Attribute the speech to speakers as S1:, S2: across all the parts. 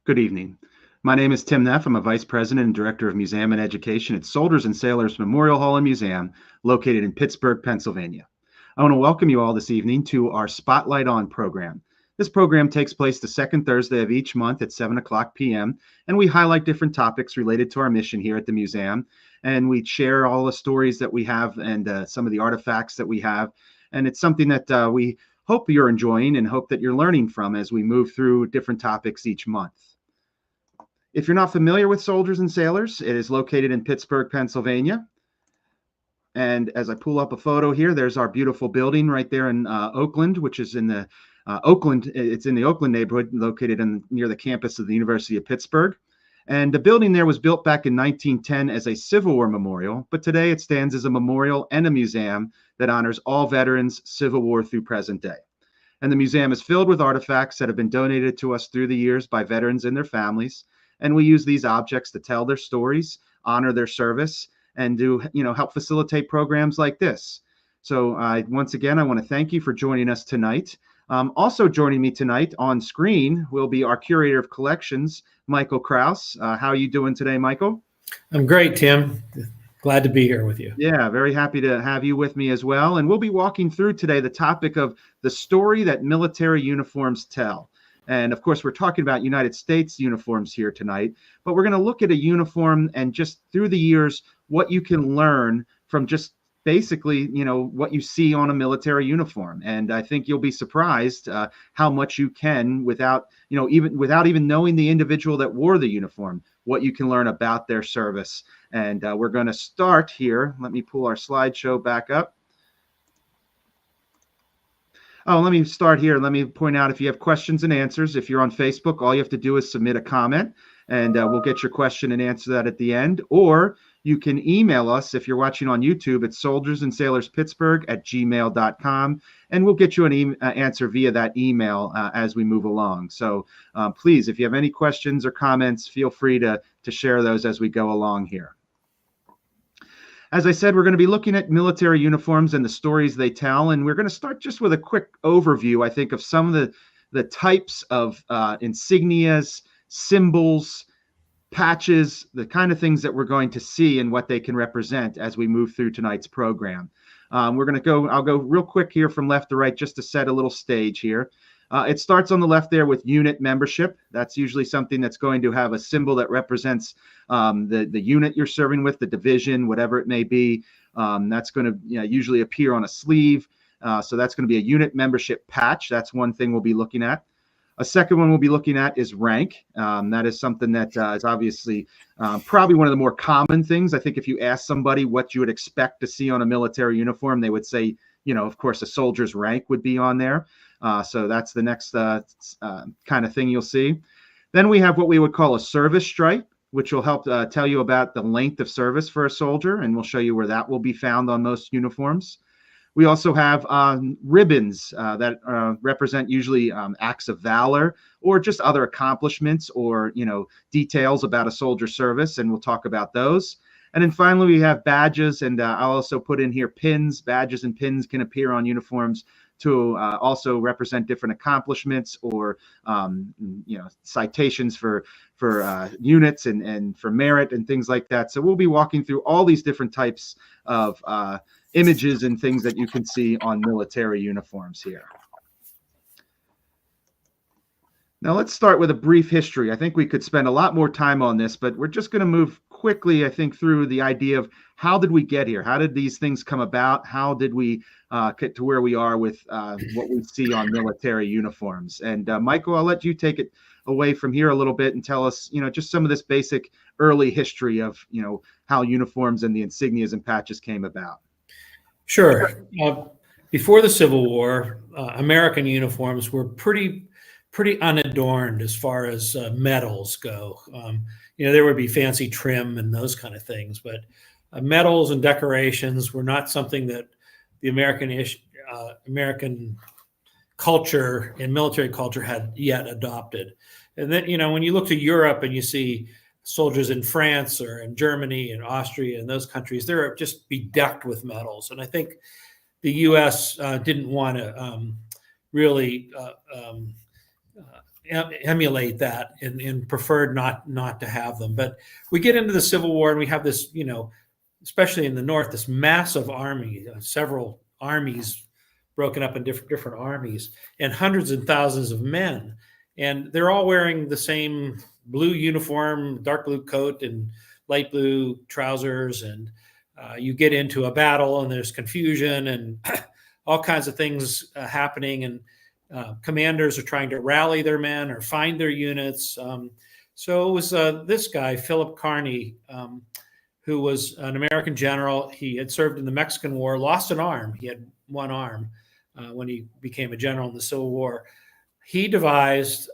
S1: Good evening. My name is Tim Neff. I'm a Vice President and Director of Museum and Education at Soldiers and Sailors Memorial Hall and Museum, located in Pittsburgh, Pennsylvania. I want to welcome you all this evening to our Spotlight On program. This program takes place the second Thursday of each month at 7 o'clock p.m., and we highlight different topics related to our mission here at the museum, and we share all the stories that we have and some of the artifacts that we have, and it's something that we hope you're enjoying and hope that you're learning from as we move through different topics each month. If you're not familiar with Soldiers and Sailors, it is located in Pittsburgh, Pennsylvania. And as I pull up a photo here, there's our beautiful building right there in Oakland, which is in the It's in the Oakland neighborhood, located near the campus of the University of Pittsburgh. And the building there was built back in 1910 as a Civil War memorial, but today it stands as a memorial and a museum that honors all veterans, Civil War through present day. And the museum is filled with artifacts that have been donated to us through the years by veterans and their families. And we use these objects to tell their stories, honor their service, and help facilitate programs like this. So once again, I want to thank you for joining us tonight. Also joining me tonight on screen will be our Curator of Collections, Michael Kraus. How are you doing today, Michael?
S2: I'm great, Tim. Glad to be here with you.
S1: Yeah, very happy to have you with me as well. And we'll be walking through today the topic of the story that military uniforms tell. And of course, we're talking about United States uniforms here tonight, but we're going to look at a uniform and just through the years, what you can learn from just basically, what you see on a military uniform. And I think you'll be surprised how much you can without even knowing the individual that wore the uniform, what you can learn about their service. And we're going to start here. Let me pull our slideshow back up. Oh, let me start here. Let me point out, if you have questions and answers, if you're on Facebook, all you have to do is submit a comment, and we'll get your question and answer that at the end. Or you can email us if you're watching on YouTube at soldiersandsailorspittsburgh@gmail.com, and we'll get you an answer via that email as we move along. So please, if you have any questions or comments, feel free to share those as we go along here. As I said, we're going to be looking at military uniforms and the stories they tell, and we're going to start just with a quick overview, I think, of some of the types of insignias, symbols, patches, the kind of things that we're going to see and what they can represent as we move through tonight's program. I'll go real quick here from left to right just to set a little stage here. It starts on the left there with unit membership. That's usually something that's going to have a symbol that represents the unit you're serving with, the division, whatever it may be. That's going to usually appear on a sleeve. So that's going to be a unit membership patch. That's one thing we'll be looking at. A second one we'll be looking at is rank. That is something that is obviously probably one of the more common things. I think if you ask somebody what you would expect to see on a military uniform, they would say, of course, a soldier's rank would be on there. So that's the next kind of thing you'll see. Then we have what we would call a service stripe, which will help tell you about the length of service for a soldier, and we'll show you where that will be found on most uniforms. We also have ribbons that represent usually acts of valor or just other accomplishments or, details about a soldier's service, and we'll talk about those. And then finally, we have badges, and I'll also put in here pins. Badges and pins can appear on uniforms to also represent different accomplishments or, citations for units and for merit and things like that. So we'll be walking through all these different types of images and things that you can see on military uniforms here. Now let's start with a brief history. I think we could spend a lot more time on this, but we're just going to move quickly, I think, through the idea of how did we get here? How did these things come about? How did we get to where we are with what we see on military uniforms? And Michael, I'll let you take it away from here a little bit and tell us, just some of this basic early history of, how uniforms and the insignias and patches came about.
S2: Sure. Before the Civil War, American uniforms were pretty unadorned as far as medals go. There would be fancy trim and those kind of things, but medals and decorations were not something that the American culture and military culture had yet adopted. And then, when you look to Europe and you see soldiers in France or in Germany and Austria and those countries, they're just bedecked with medals. And I think the U.S. didn't want to really emulate that and preferred not to have them. But we get into the Civil War and we have this, especially in the North, this massive army, several armies broken up in different armies, and hundreds and thousands of men. And they're all wearing the same blue uniform, dark blue coat and light blue trousers. And you get into a battle and there's confusion and all kinds of things happening. And commanders are trying to rally their men or find their units. So it was this guy, Philip Kearny, who was an American general. He had served in the Mexican War, lost an arm. He had one arm when he became a general in the Civil War. He devised,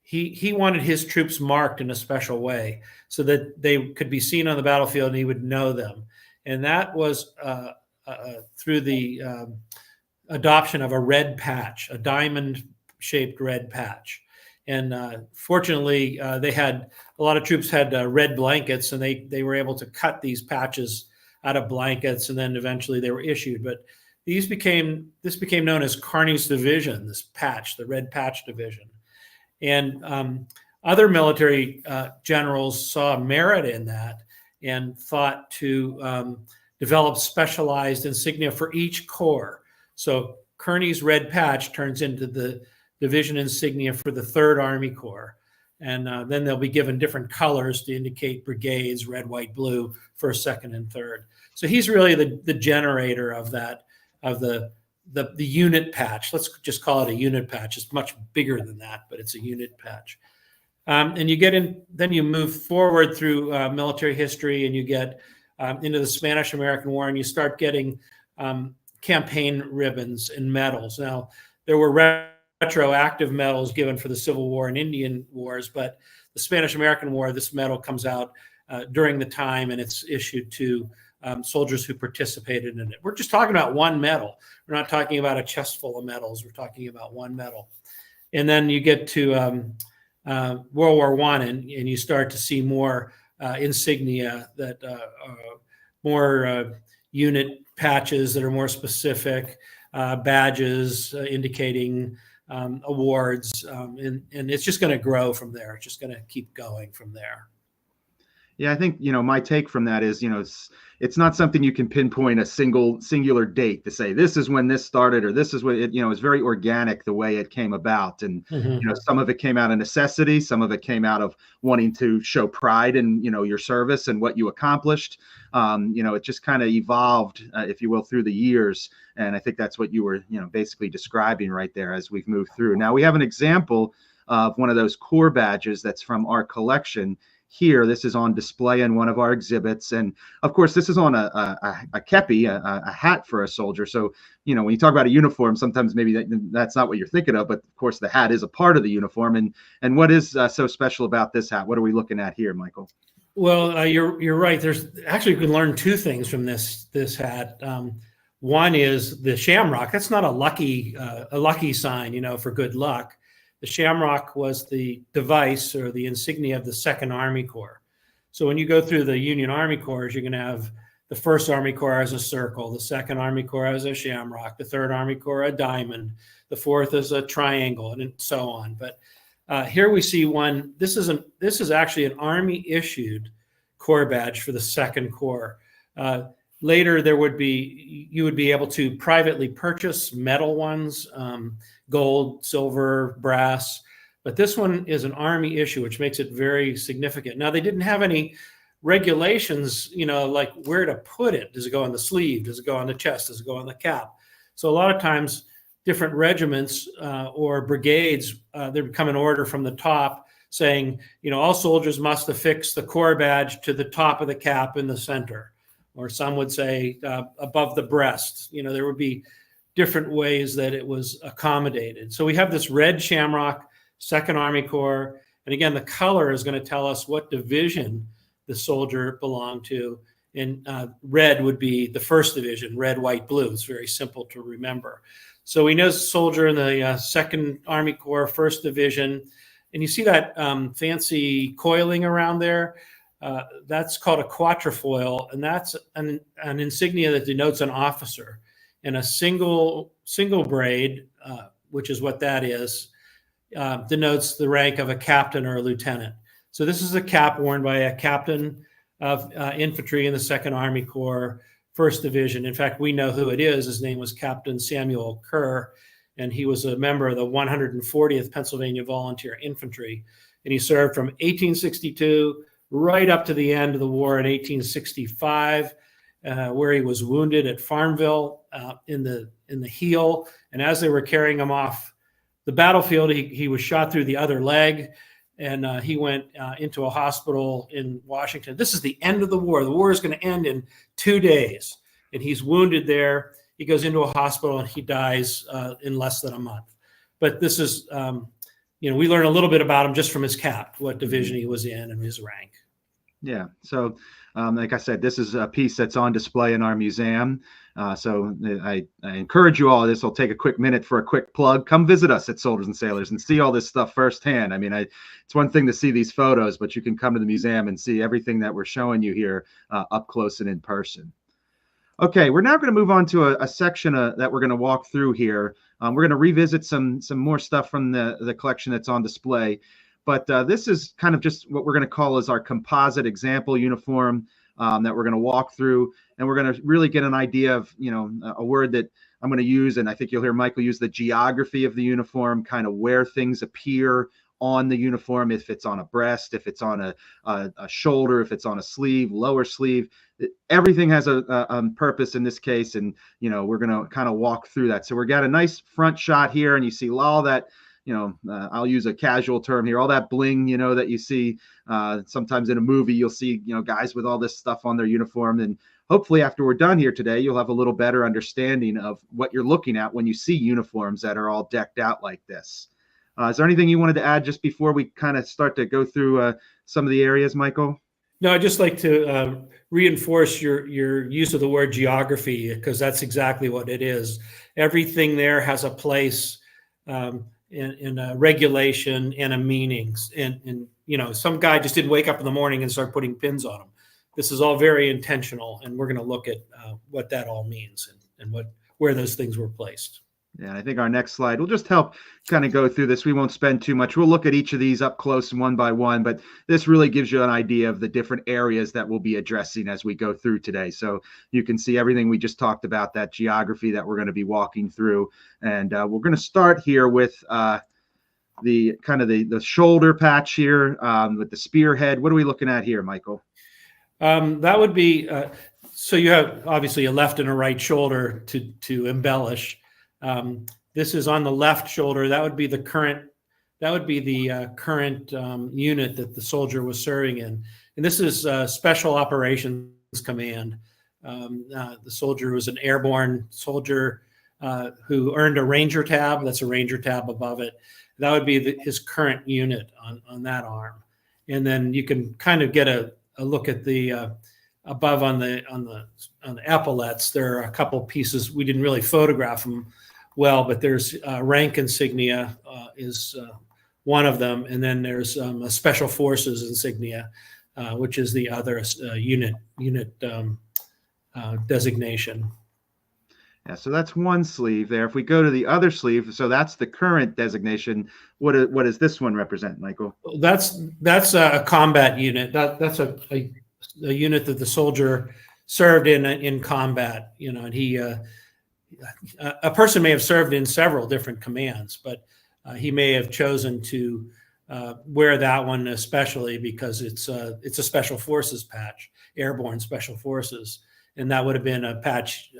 S2: he wanted his troops marked in a special way so that they could be seen on the battlefield and he would know them. And that was through the adoption of a red patch, a diamond-shaped red patch. And fortunately, they had a lot of troops had red blankets, and they were able to cut these patches out of blankets, and then eventually they were issued. But this became known as Kearny's division, this patch, the red patch division. And other military generals saw merit in that and thought to develop specialized insignia for each corps. So Kearny's red patch turns into the division insignia for the 3rd Army Corps. And then they'll be given different colors to indicate brigades, red, white, blue, 1st, 2nd, and 3rd. So he's really the generator of that, of the unit patch. Let's just call it a unit patch. It's much bigger than that, but it's a unit patch. And you get in, then you move forward through military history and you get into the Spanish-American War, and you start getting campaign ribbons and medals. Now, there were retroactive medals given for the Civil War and Indian Wars, but the Spanish-American War, this medal comes out during the time, and it's issued to soldiers who participated in it. We're just talking about one medal. We're not talking about a chest full of medals. We're talking about one medal. And then you get to World War I, and you start to see more insignia that more unit patches that are more specific, badges indicating awards, and it's just going to grow from there. It's just going to keep going from there.
S1: Yeah, I think, my take from that is, it's not something you can pinpoint a singular date to say this is when this started or this is when it, it's very organic the way it came about. And, some of it came out of necessity. Some of it came out of wanting to show pride in, your service and what you accomplished. It just kind of evolved, if you will, through the years. And I think that's what you were, basically describing right there as we've moved through. Now we have an example of one of those Corps badges that's from our collection. Here, this is on display in one of our exhibits. And of course, this is on a kepi, a hat for a soldier. So, when you talk about a uniform, sometimes maybe that's not what you're thinking of, but of course the hat is a part of the uniform. And what is so special about this hat? What are we looking at here, Michael?
S2: Well, you're right. There's actually, you can learn two things from this hat. One is the shamrock. That's not a lucky sign, for good luck. The shamrock was the device or the insignia of the 2nd Army Corps. So when you go through the Union Army Corps, you're going to have the 1st Army Corps as a circle, the 2nd Army Corps as a shamrock, the 3rd Army Corps a diamond, the 4th as a triangle, and so on. But here we see one. This is actually an Army-issued Corps badge for the 2nd Corps. Later, you would be able to privately purchase metal ones, gold, silver, brass, but this one is an Army issue, which makes it very significant. Now, they didn't have any regulations, like where to put it. Does it go on the sleeve? Does it go on the chest? Does it go on the cap? So a lot of times, different regiments or brigades, there would come an order from the top saying, all soldiers must affix the Corps badge to the top of the cap in the center. Or some would say above the breast. There would be different ways that it was accommodated. So we have this red shamrock, 2nd Army Corps. And again, the color is going to tell us what division the soldier belonged to. And red would be the 1st Division, red, white, blue. It's very simple to remember. So we know the soldier in the 2nd Army Corps, 1st Division. And you see that fancy coiling around there. That's called a quatrefoil, and that's an insignia that denotes an officer. And a single braid, which is what that is, denotes the rank of a captain or a lieutenant. So this is a cap worn by a captain of infantry in the 2nd Army Corps, 1st Division. In fact, we know who it is. His name was Captain Samuel Kerr, and he was a member of the 140th Pennsylvania Volunteer Infantry. And he served from 1862 right up to the end of the war in 1865, where he was wounded at Farmville in the heel. And as they were carrying him off the battlefield, he was shot through the other leg, and he went into a hospital in Washington. This is the end of the war. The war is going to end in 2 days, and he's wounded there. He goes into a hospital and he dies in less than a month. But this is, we learn a little bit about him just from his cap, what division he was in and his rank.
S1: Yeah. So, like I said, this is a piece that's on display in our museum. So I encourage you all. This will take a quick minute for a quick plug. Come visit us at Soldiers and Sailors and see all this stuff firsthand. I mean, it's one thing to see these photos, but you can come to the museum and see everything that we're showing you here up close and in person. Okay, we're now going to move on to a section that we're going to walk through here. We're going to revisit some more stuff from the collection that's on display. But this is kind of just what we're going to call as our composite example uniform that we're going to walk through. And we're going to really get an idea of, a word that I'm going to use. And I think you'll hear Michael use the geography of the uniform, kind of where things appear on the uniform, if it's on a breast, if it's on a shoulder, if it's on a sleeve, lower sleeve. Everything has a purpose in this case. And, we're going to kind of walk through that. So we've got a nice front shot here, and you see all that. I'll use a casual term here, all that bling, that you see sometimes in a movie. You'll see, guys with all this stuff on their uniform. And hopefully after we're done here today, you'll have a little better understanding of what you're looking at when you see uniforms that are all decked out like this. Is there anything you wanted to add just before we kind of start to go through some of the areas, Michael?
S2: No, I'd just like to reinforce your use of the word geography, because that's exactly what it is. Everything there has a place in a regulation and a meanings. And some guy just didn't wake up in the morning and start putting pins on them. This is all very intentional, and we're going to look at what that all means and where those things were placed.
S1: Yeah, I think our next slide will just help kind of go through this. We won't spend too much. We'll look at each of these up close and one by one, but this really gives you an idea of the different areas that we'll be addressing as we go through today. So you can see everything we just talked about, that geography that we're going to be walking through. And we're going to start here with the kind of the shoulder patch here with the spearhead. What are we looking at here, Michael?
S2: That would be, so you have obviously a left and a right shoulder to embellish. This is on the left shoulder. That would be the current unit that the soldier was serving in. And this is Special Operations Command. The soldier was an airborne soldier who earned a Ranger tab. That's a Ranger tab above it. That would be his current unit on that arm. And then you can kind of get a look at the above on the epaulets. There are a couple pieces. We didn't really photograph them well, but there's rank insignia is one of them, and then there's a Special Forces insignia, which is the other unit designation.
S1: Yeah, so that's one sleeve there. If we go to the other sleeve, so that's the current designation. What does this one represent, Michael?
S2: That's a combat unit. That's a unit that the soldier served in combat. And he. A person may have served in several different commands, but he may have chosen to wear that one especially because it's a Special Forces patch, Airborne Special Forces, and that would have been a patch.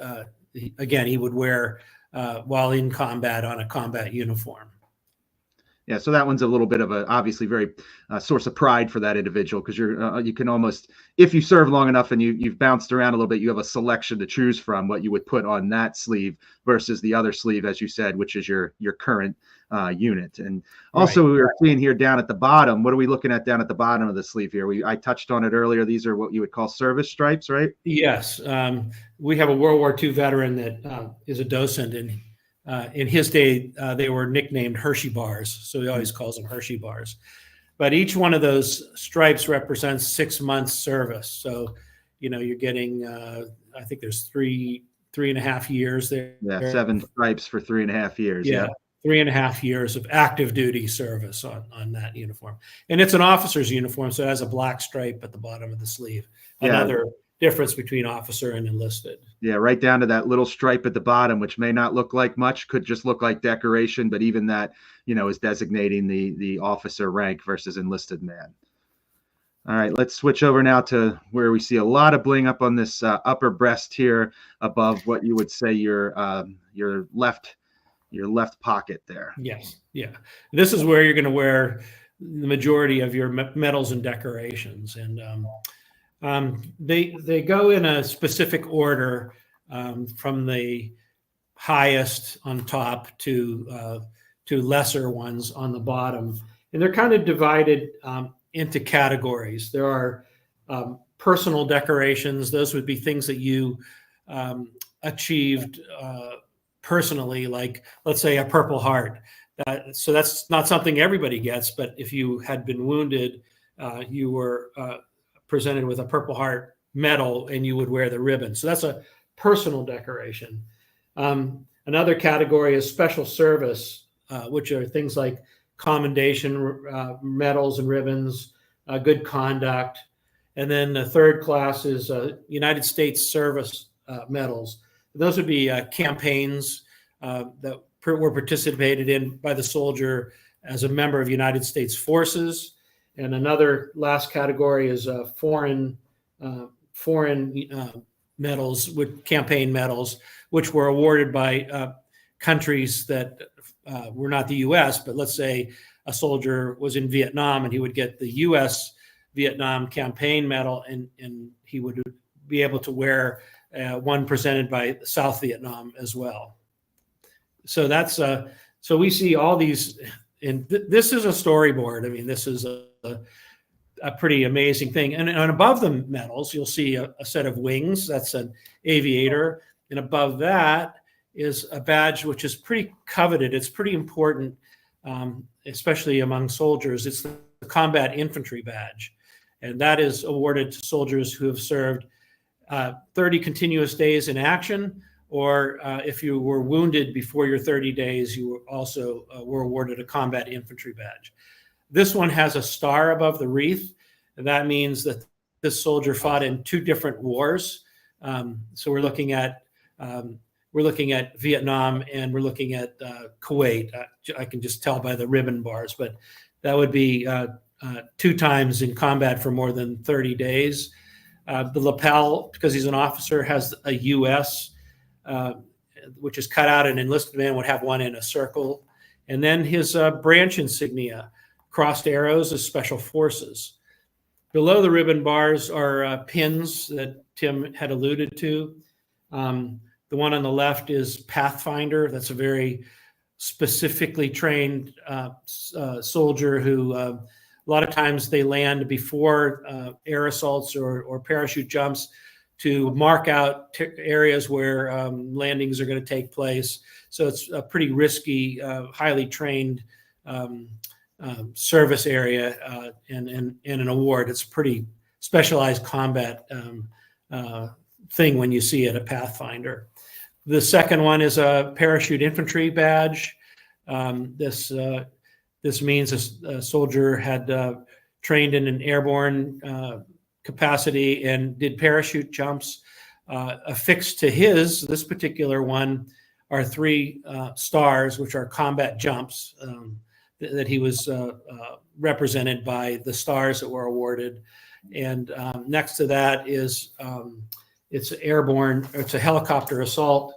S2: Again, he would wear while in combat on a combat uniform.
S1: Yeah, so that one's a little bit of a obviously very source of pride for that individual, because you can almost, if you serve long enough and you've bounced around a little bit, you have a selection to choose from what you would put on that sleeve versus the other sleeve, as you said, which is your current unit. And also we were seeing here down at the bottom, what are we looking at down at the bottom of the sleeve here? I touched on it earlier. These are what you would call service stripes, right? Yes.
S2: We have a World War II veteran that is a docent, and in his day, they were nicknamed Hershey bars, so he always calls them Hershey bars. But each one of those stripes represents 6 months service. So, you're getting, I think there's three and a half years there.
S1: Yeah, 7 stripes for 3.5 years. Yeah.
S2: 3.5 years of active duty service on that uniform. And it's an officer's uniform, so it has a black stripe at the bottom of the sleeve. Another difference between officer and enlisted.
S1: Yeah, right down to that little stripe at the bottom, which may not look like much, could just look like decoration, but even that, is designating the officer rank versus enlisted man. All right, let's switch over now to where we see a lot of bling up on this upper breast here above what you would say your left pocket there.
S2: Yes, yeah. This is where you're going to wear the majority of your medals and decorations, and they go in a specific order from the highest on top to lesser ones on the bottom, and they're kind of divided into categories. There are personal decorations; those would be things that you achieved personally, like let's say a Purple Heart. So that's not something everybody gets, but if you had been wounded, you were presented with a Purple Heart medal and you would wear the ribbon. So that's a personal decoration. Another category is special service, which are things like commendation medals and ribbons, good conduct. And then the third class is United States service medals. Those would be campaigns that were participated in by the soldier as a member of United States forces. And another last category is foreign medals, with campaign medals, which were awarded by countries that were not the U.S., but let's say a soldier was in Vietnam and he would get the U.S. Vietnam campaign medal, and he would be able to wear one presented by South Vietnam as well. So that's so we see all these, and this is a storyboard. I mean, this is a pretty amazing thing. And above the medals, you'll see a set of wings. That's an aviator, and above that is a badge which is pretty coveted. It's pretty important, especially among soldiers. It's the Combat Infantry badge, and that is awarded to soldiers who have served 30 continuous days in action, or if you were wounded before your 30 days, you were also were awarded a Combat Infantry badge. This one has a star above the wreath, and that means that this soldier fought in 2 different wars. So we're looking at Vietnam, and we're looking at Kuwait. I can just tell by the ribbon bars, but that would be 2 times in combat for more than 30 days. The lapel, because he's an officer, has a U.S., which is cut out. An enlisted man would have one in a circle. And then his branch insignia, crossed arrows, is Special Forces. Below the ribbon bars are pins that Tim had alluded to. The one on the left is Pathfinder. That's a very specifically trained soldier who a lot of times they land before air assaults or parachute jumps to mark out areas where landings are going to take place. So it's a pretty risky, highly trained service area and an award. It's a pretty specialized combat thing when you see it, a Pathfinder. The second one is a Parachute Infantry badge. This means a soldier had trained in an airborne capacity and did parachute jumps. Affixed to this particular one are 3 stars, which are combat jumps, that he was represented by the stars that were awarded. And next to that is it's airborne. It's a helicopter assault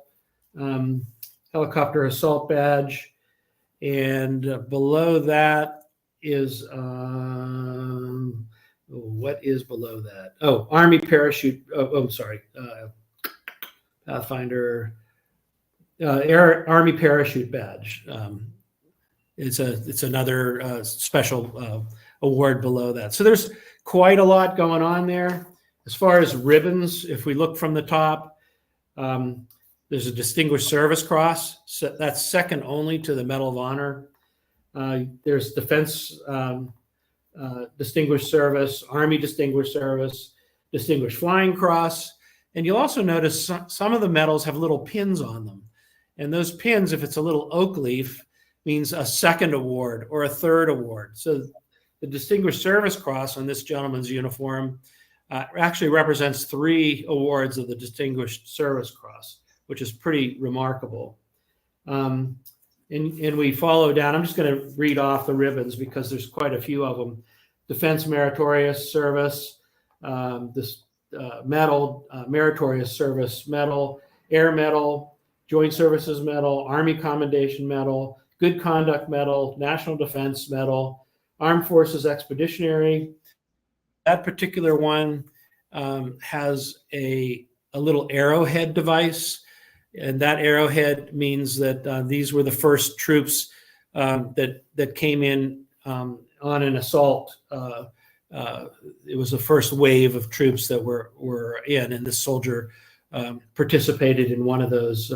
S2: badge, and below that is what is below that? Oh, Army parachute. I'm sorry, Pathfinder, Army parachute badge. It's another special award below that. So there's quite a lot going on there. As far as ribbons, if we look from the top, there's a Distinguished Service Cross. So that's second only to the Medal of Honor. There's Defense Distinguished Service, Army Distinguished Service, Distinguished Flying Cross. And you'll also notice some of the medals have little pins on them. And those pins, if it's a little oak leaf, means a second award or a third award. So the Distinguished Service Cross on this gentleman's uniform actually represents 3 awards of the Distinguished Service Cross, which is pretty remarkable. And we follow down. I'm just going to read off the ribbons because there's quite a few of them. Defense Meritorious Service, this medal, Meritorious Service Medal, Air Medal, Joint Services Medal, Army Commendation Medal, Good Conduct Medal, National Defense Medal, Armed Forces Expeditionary. That particular one has a little arrowhead device, and that arrowhead means that these were the first troops that came in on an assault. It was the first wave of troops that were in, and this soldier participated in one of those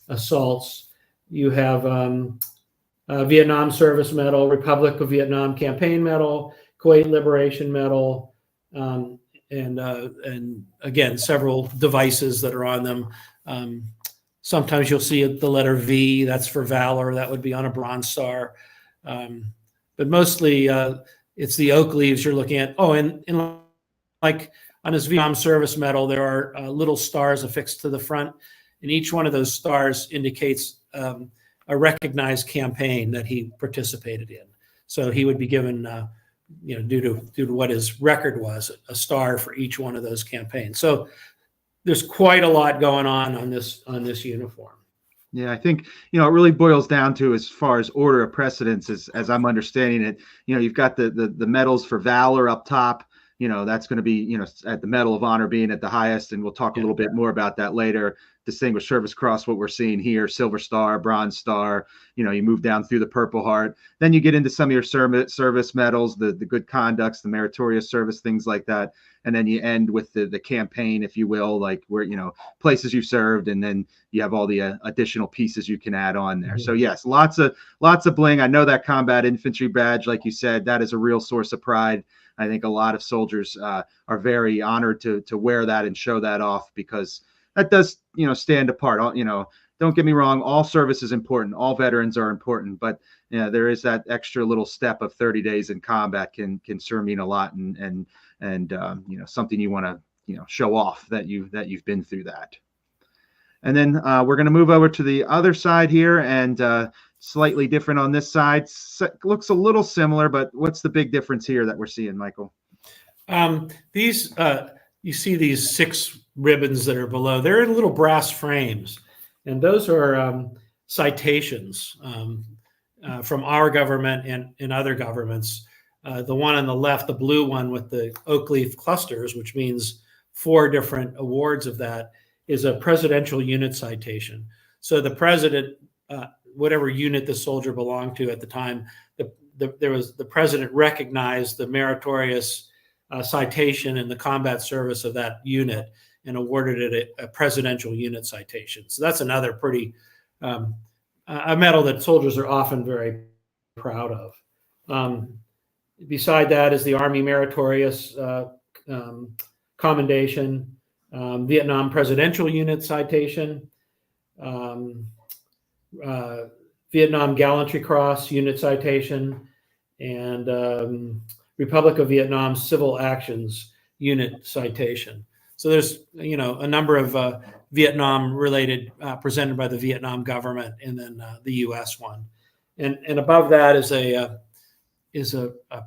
S2: assaults. You have Vietnam Service Medal, Republic of Vietnam Campaign Medal, Kuwait Liberation Medal, and again, several devices that are on them. Sometimes you'll see the letter V, that's for valor. That would be on a Bronze Star. But mostly it's the oak leaves you're looking at. Oh, and like on his Vietnam Service Medal, there are little stars affixed to the front, and each one of those stars indicates a recognized campaign that he participated in. So he would be given, due to what his record was, a star for each one of those campaigns. So there's quite a lot going on this uniform.
S1: Yeah, I think, it really boils down to, as far as order of precedence, as I'm understanding it, you've got the medals for valor up top. That's going to be, at the Medal of Honor being at the highest, and we'll talk a little bit more about that later. Distinguished Service Cross, what we're seeing here, Silver Star, Bronze Star, you move down through the Purple Heart. Then you get into some of your service medals, the good conducts, the meritorious service, things like that. And then you end with the campaign, if you will, like where, places you've served, and then you have all the additional pieces you can add on there. Mm-hmm. So yes, lots of bling. I know that combat infantry badge, like you said, that is a real source of pride. I think a lot of soldiers are very honored to wear that and show that off, because that does, stand apart. Don't get me wrong, all service is important. All veterans are important, but there is that extra little step of 30 days in combat can sure mean a lot, and something you want to, show off that you've been through that. And then we're going to move over to the other side here, and slightly different on this side. Looks a little similar, but what's the big difference here that we're seeing, Michael?
S2: These you see these 6 ribbons that are below. They're in little brass frames, and those are citations from our government and other governments. The one on the left, the blue one with the oak leaf clusters, which means 4 different awards of that, is a presidential unit citation. So the president, whatever unit the soldier belonged to at the time, the president recognized the meritorious citation in the combat service of that unit and awarded it a presidential unit citation. So that's another pretty a medal that soldiers are often very proud of. Beside that is the Army Meritorious Commendation, Vietnam Presidential Unit Citation, Vietnam Gallantry Cross Unit Citation, and Republic of Vietnam Civil Actions Unit Citation. So there's, a number of Vietnam-related presented by the Vietnam government, and then the U.S. one, and above that is a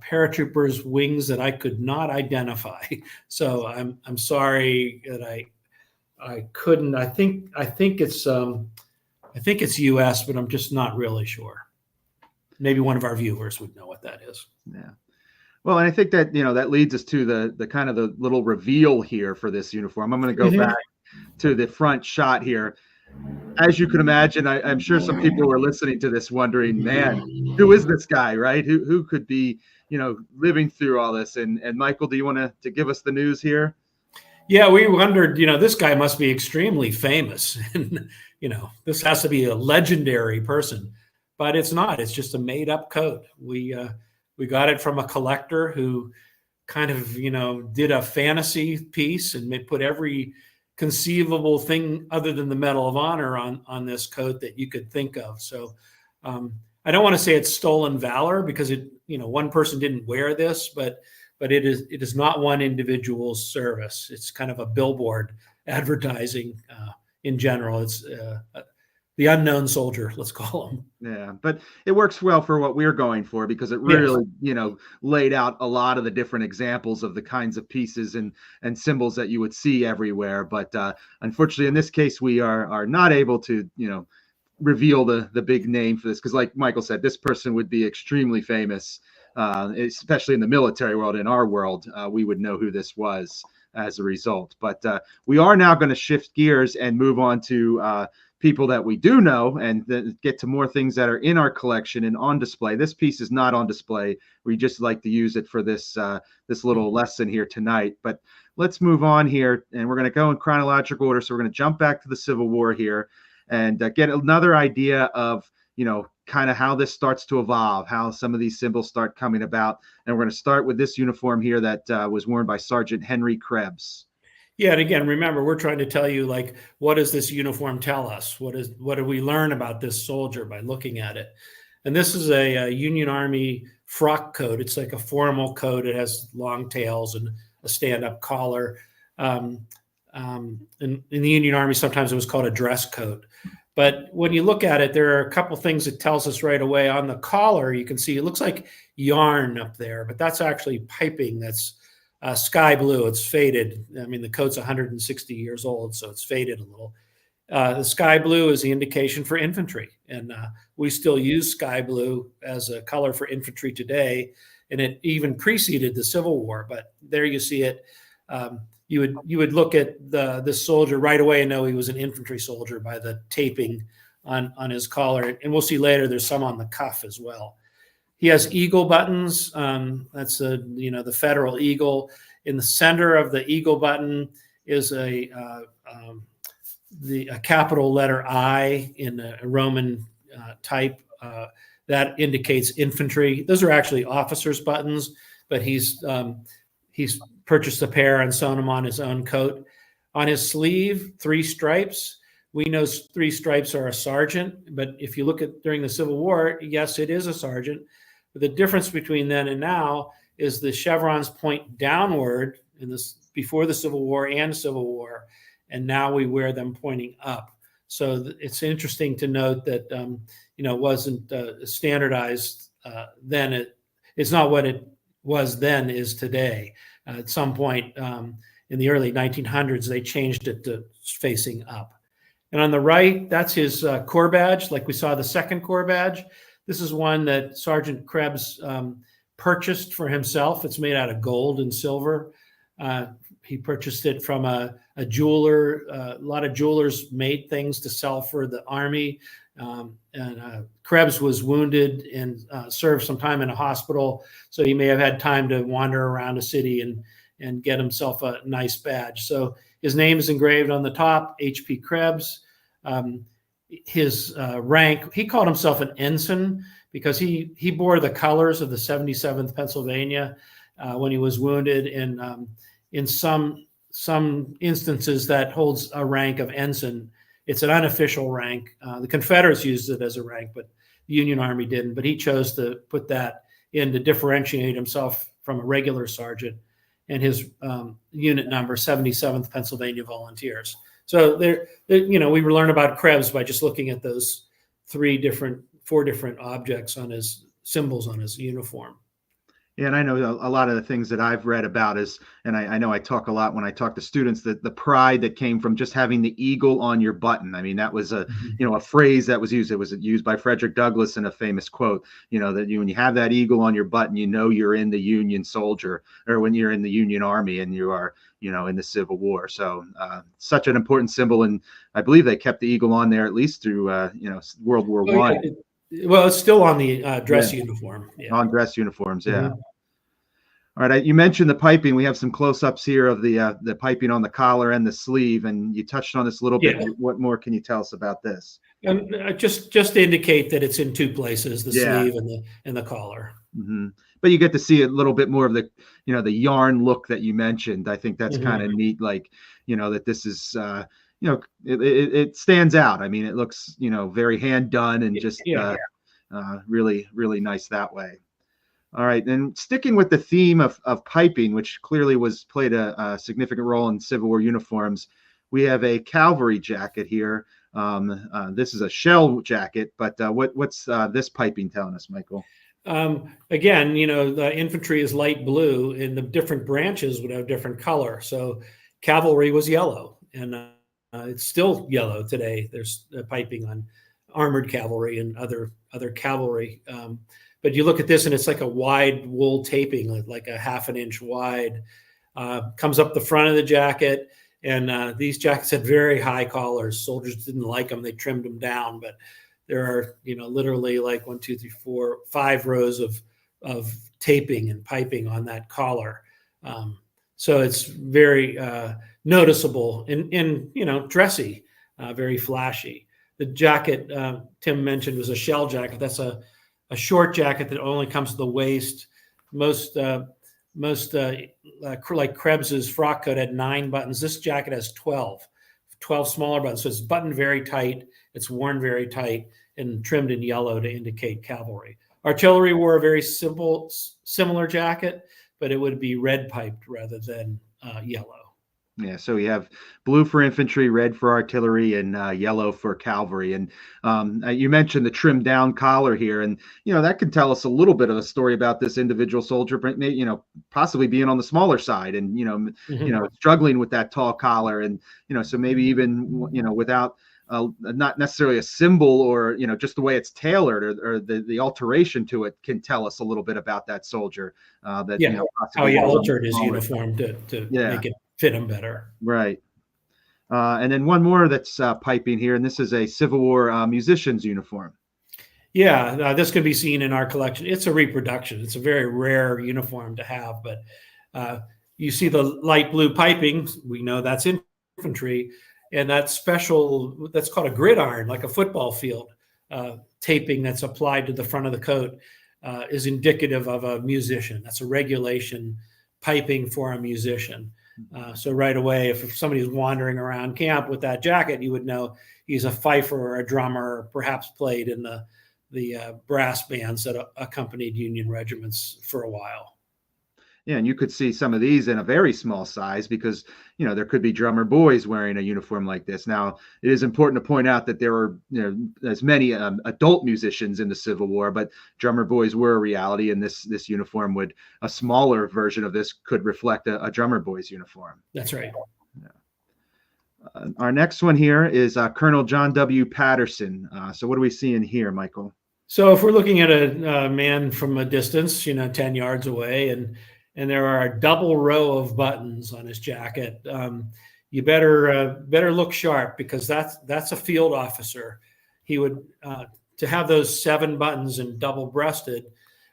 S2: paratrooper's wings that I could not identify. So I'm sorry that I couldn't. I think it's U.S., but I'm just not really sure. Maybe one of our viewers would know what that is.
S1: Yeah. Well, and I think that, that leads us to the kind of the little reveal here for this uniform. I'm going to go back to the front shot here. As you can imagine, I'm sure some people who are listening to this wondering, man, who is this guy, right? Who could be, living through all this? And Michael, do you want to give us the news here?
S2: Yeah, we wondered, this guy must be extremely famous. And, this has to be a legendary person. But it's not. It's just a made-up coat. We got it from a collector who kind of, did a fantasy piece and put every conceivable thing other than the Medal of Honor on this coat that you could think of. So I don't want to say it's stolen valor because one person didn't wear this, but it is not one individual's service. It's kind of a billboard advertising in general. It's the unknown soldier, let's call him.
S1: Yeah, but it works well for what we're going for because it really, laid out a lot of the different examples of the kinds of pieces and symbols that you would see everywhere. But unfortunately, in this case, we are not able to, reveal the big name for this because, like Michael said, this person would be extremely famous, especially in the military world. In our world, we would know who this was as a result. But we are now going to shift gears and move on to people that we do know and then get to more things that are in our collection and on display. This piece is not on display. We just like to use it for this this little lesson here tonight. But let's move on here, and we're going to go in chronological order. So we're going to jump back to the Civil War here and get another idea of, kind of how this starts to evolve, how some of these symbols start coming about. And we're going to start with this uniform here that was worn by Sergeant Henry Krebs.
S2: Yeah, and again, remember, we're trying to tell you, like, what does this uniform tell us? What do we learn about this soldier by looking at it? And this is a Union Army frock coat. It's like a formal coat. It has long tails and a stand-up collar. In the Union Army, sometimes it was called a dress coat. But when you look at it, there are a couple things it tells us right away. On the collar, you can see it looks like yarn up there, but that's actually piping that's sky blue. It's faded. I mean, the coat's 160 years old, so it's faded a little. The sky blue is the indication for infantry, and we still use sky blue as a color for infantry today, and it even preceded the Civil War. But there you see it. You would look at this soldier right away and know he was an infantry soldier by the taping on his collar, and we'll see later there's some on the cuff as well. He has eagle buttons. That's the federal eagle. In the center of the eagle button is a capital letter I in a Roman type. That indicates infantry. Those are actually officers' buttons, but he's purchased a pair and sewn them on his own coat. On his sleeve, 3 stripes. We know 3 stripes are a sergeant, but if you look at during the Civil War, yes, it is a sergeant. But the difference between then and now is the chevrons point downward in this before the Civil War and Civil War, and now we wear them pointing up. So it's interesting to note that it wasn't standardized then. It's not what it was then is today. At some point in the early 1900s, they changed it to facing up. And on the right, that's his Corps badge, like we saw the second Corps badge. This is one that Sergeant Krebs purchased for himself. It's made out of gold and silver. He purchased it from a jeweler. A lot of jewelers made things to sell for the Army. Krebs was wounded and served some time in a hospital, so he may have had time to wander around a city and get himself a nice badge. So his name is engraved on the top, H.P. Krebs. His rank, he called himself an ensign because he bore the colors of the 77th Pennsylvania when he was wounded. And in some instances, that holds a rank of ensign. It's an unofficial rank. The Confederates used it as a rank, but the Union Army didn't. But he chose to put that in to differentiate himself from a regular sergeant, and his unit number, 77th Pennsylvania Volunteers. So we learn about Krebs by just looking at those 4 different objects on his symbols on his uniform.
S1: Yeah, and I know a lot of the things that I've read about and I know I talk a lot when I talk to students, that the pride that came from just having the eagle on your button. I mean, that was a phrase that was used. It was used by Frederick Douglass in a famous quote, that when you have that eagle on your button, you're in the Union soldier, or when you're in the Union Army and you are, in the Civil War. So such an important symbol. And I believe they kept the eagle on there at least through, World War I.
S2: Well, it's still on the dress uniform. Yeah.
S1: On dress uniforms, yeah. Mm-hmm. All right, you mentioned the piping. We have some close-ups here of the piping on the collar and the sleeve, and you touched on this a little bit. What more can you tell us about this?
S2: Just to indicate that it's in 2 places: the sleeve and the collar.
S1: Mm-hmm. But you get to see a little bit more of the the yarn look that you mentioned. I think that's kind of neat. Like that this is it stands out. I mean, it looks very hand done and just Really, really nice that way. All right, and sticking with the theme of piping, which clearly played a significant role in Civil War uniforms, we have a cavalry jacket here. This is a shell jacket, but what's this piping telling us, Michael?
S2: Again, the infantry is light blue, and the different branches would have different color. So cavalry was yellow, and it's still yellow today. There's piping on armored cavalry and other cavalry. But you look at this, and it's like a wide wool taping, like a half an inch wide, comes up the front of the jacket. And these jackets had very high collars. Soldiers didn't like them; they trimmed them down. But there are, literally like 1, 2, 3, 4, 5 rows of taping and piping on that collar. So it's very noticeable and dressy, very flashy. The jacket Tim mentioned was a shell jacket. That's a short jacket that only comes to the waist. Most like Krebs's frock coat had 9 buttons. This jacket has 12 smaller buttons. So it's buttoned very tight. It's worn very tight and trimmed in yellow to indicate cavalry. Artillery wore a very similar jacket, but it would be red piped rather than yellow.
S1: Yeah, so we have blue for infantry, red for artillery, and yellow for cavalry. And you mentioned the trimmed down collar here, and that can tell us a little bit of a story about this individual soldier, but possibly being on the smaller side, and struggling with that tall collar, and so maybe even without not necessarily a symbol or just the way it's tailored or the alteration to it can tell us a little bit about that soldier.
S2: How he altered his uniform to make it fit him better.
S1: Right. And then one more that's piping here, and this is a Civil War musician's uniform.
S2: Yeah, this can be seen in our collection. It's a reproduction. It's a very rare uniform to have, but you see the light blue piping. We know that's infantry, and that special, that's called a gridiron, like a football field taping that's applied to the front of the coat is indicative of a musician. That's a regulation piping for a musician. So right away, if somebody's wandering around camp with that jacket, you would know he's a fifer or a drummer, or perhaps played in the brass bands that accompanied Union regiments for a while.
S1: Yeah, and you could see some of these in a very small size because, there could be drummer boys wearing a uniform like this. Now, it is important to point out that there were, as many adult musicians in the Civil War, but drummer boys were a reality, and this uniform a smaller version of this could reflect a drummer boy's uniform.
S2: That's right.
S1: Yeah. Our next one here is Colonel John W. Patterson. So what are we seeing here, Michael?
S2: So if we're looking at a man from a distance, 10 yards away, and there are a double row of buttons on his jacket, you better look sharp, because that's a field officer. He would to have those 7 buttons and double-breasted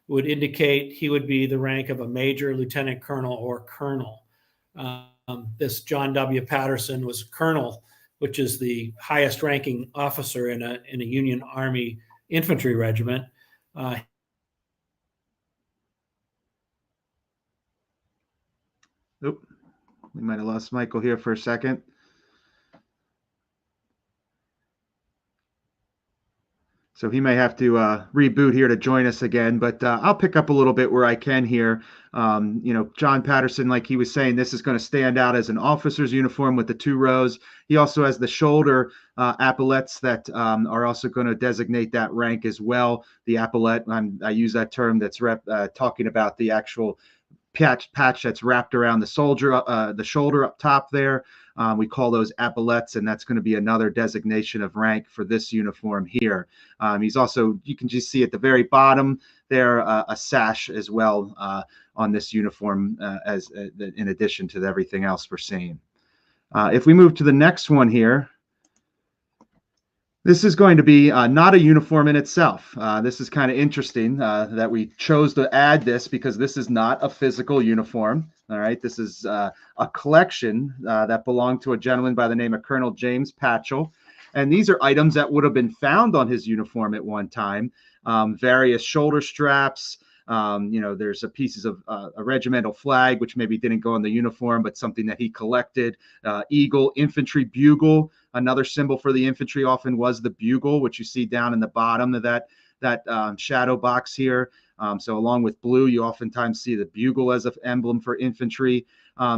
S2: would indicate he would be the rank of a major, lieutenant colonel, or colonel. This John W. Patterson was colonel, which is the highest-ranking officer in a Union Army infantry regiment.
S1: Oop, we might have lost Michael here for a second. So he may have to reboot here to join us again, but I'll pick up a little bit where I can here. John Patterson, like he was saying, this is going to stand out as an officer's uniform with the 2 rows. He also has the shoulder epaulettes that are also going to designate that rank as well. The epaulette, I use that term that's talking about the actual patch that's wrapped around the shoulder up top there. We call those epaulettes, and that's going to be another designation of rank for this uniform here. He's also, you can just see at the very bottom there, a sash as well on this uniform as in addition to everything else we're seeing. If we move to the next one here, this is going to be not a uniform in itself. This is kind of interesting that we chose to add this, because this is not a physical uniform. All right, this is a collection that belonged to a gentleman by the name of Colonel James Patchell. And these are items that would have been found on his uniform at one time. Various shoulder straps. There's pieces of a regimental flag, which maybe didn't go on the uniform, but something that he collected. Eagle, infantry bugle. Another symbol for the infantry often was the bugle, which you see down in the bottom of that that shadow box here. So along with blue, you oftentimes see the bugle as an emblem for infantry.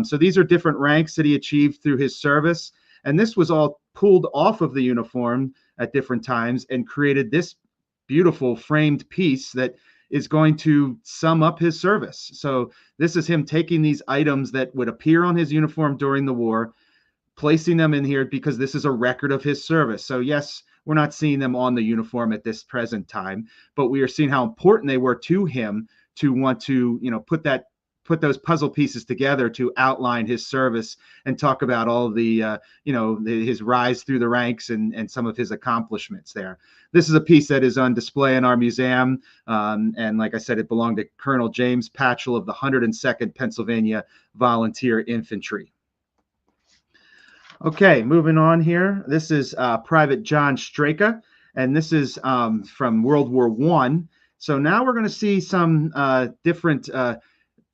S1: So these are different ranks that he achieved through his service. And this was all pulled off of the uniform at different times and created this beautiful framed piece that is going to sum up his service. So this is him taking these items that would appear on his uniform during the war, placing them in here because this is a record of his service. So yes, we're not seeing them on the uniform at this present time, but we are seeing how important they were to him to want to, put those puzzle pieces together to outline his service and talk about all the, his rise through the ranks and some of his accomplishments there. This is a piece that is on display in our museum. And like I said, it belonged to Colonel James Patchell of the 102nd Pennsylvania Volunteer Infantry. Okay, moving on here. This is Private John Straka, and this is from World War I. So now we're going to see some different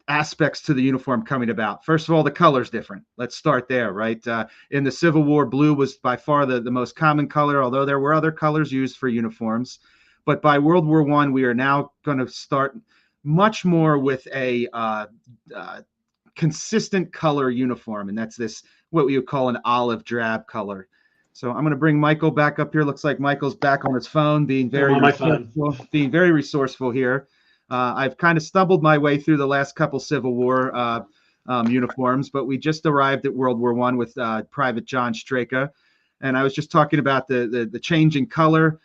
S1: aspects to the uniform coming about. First of all, the color's different. Let's start there, right? In the Civil War, blue was by far the most common color, although there were other colors used for uniforms. But by World War I, we are now going to start much more with a consistent color uniform, and that's this, what we would call an olive drab color. So I'm going to bring Michael back up here. Looks like Michael's back on his phone, being very resourceful here. I've kind of stumbled my way through the last couple Civil War uniforms, but we just arrived at World War I with Private John Straka. And I was just talking about the change in color,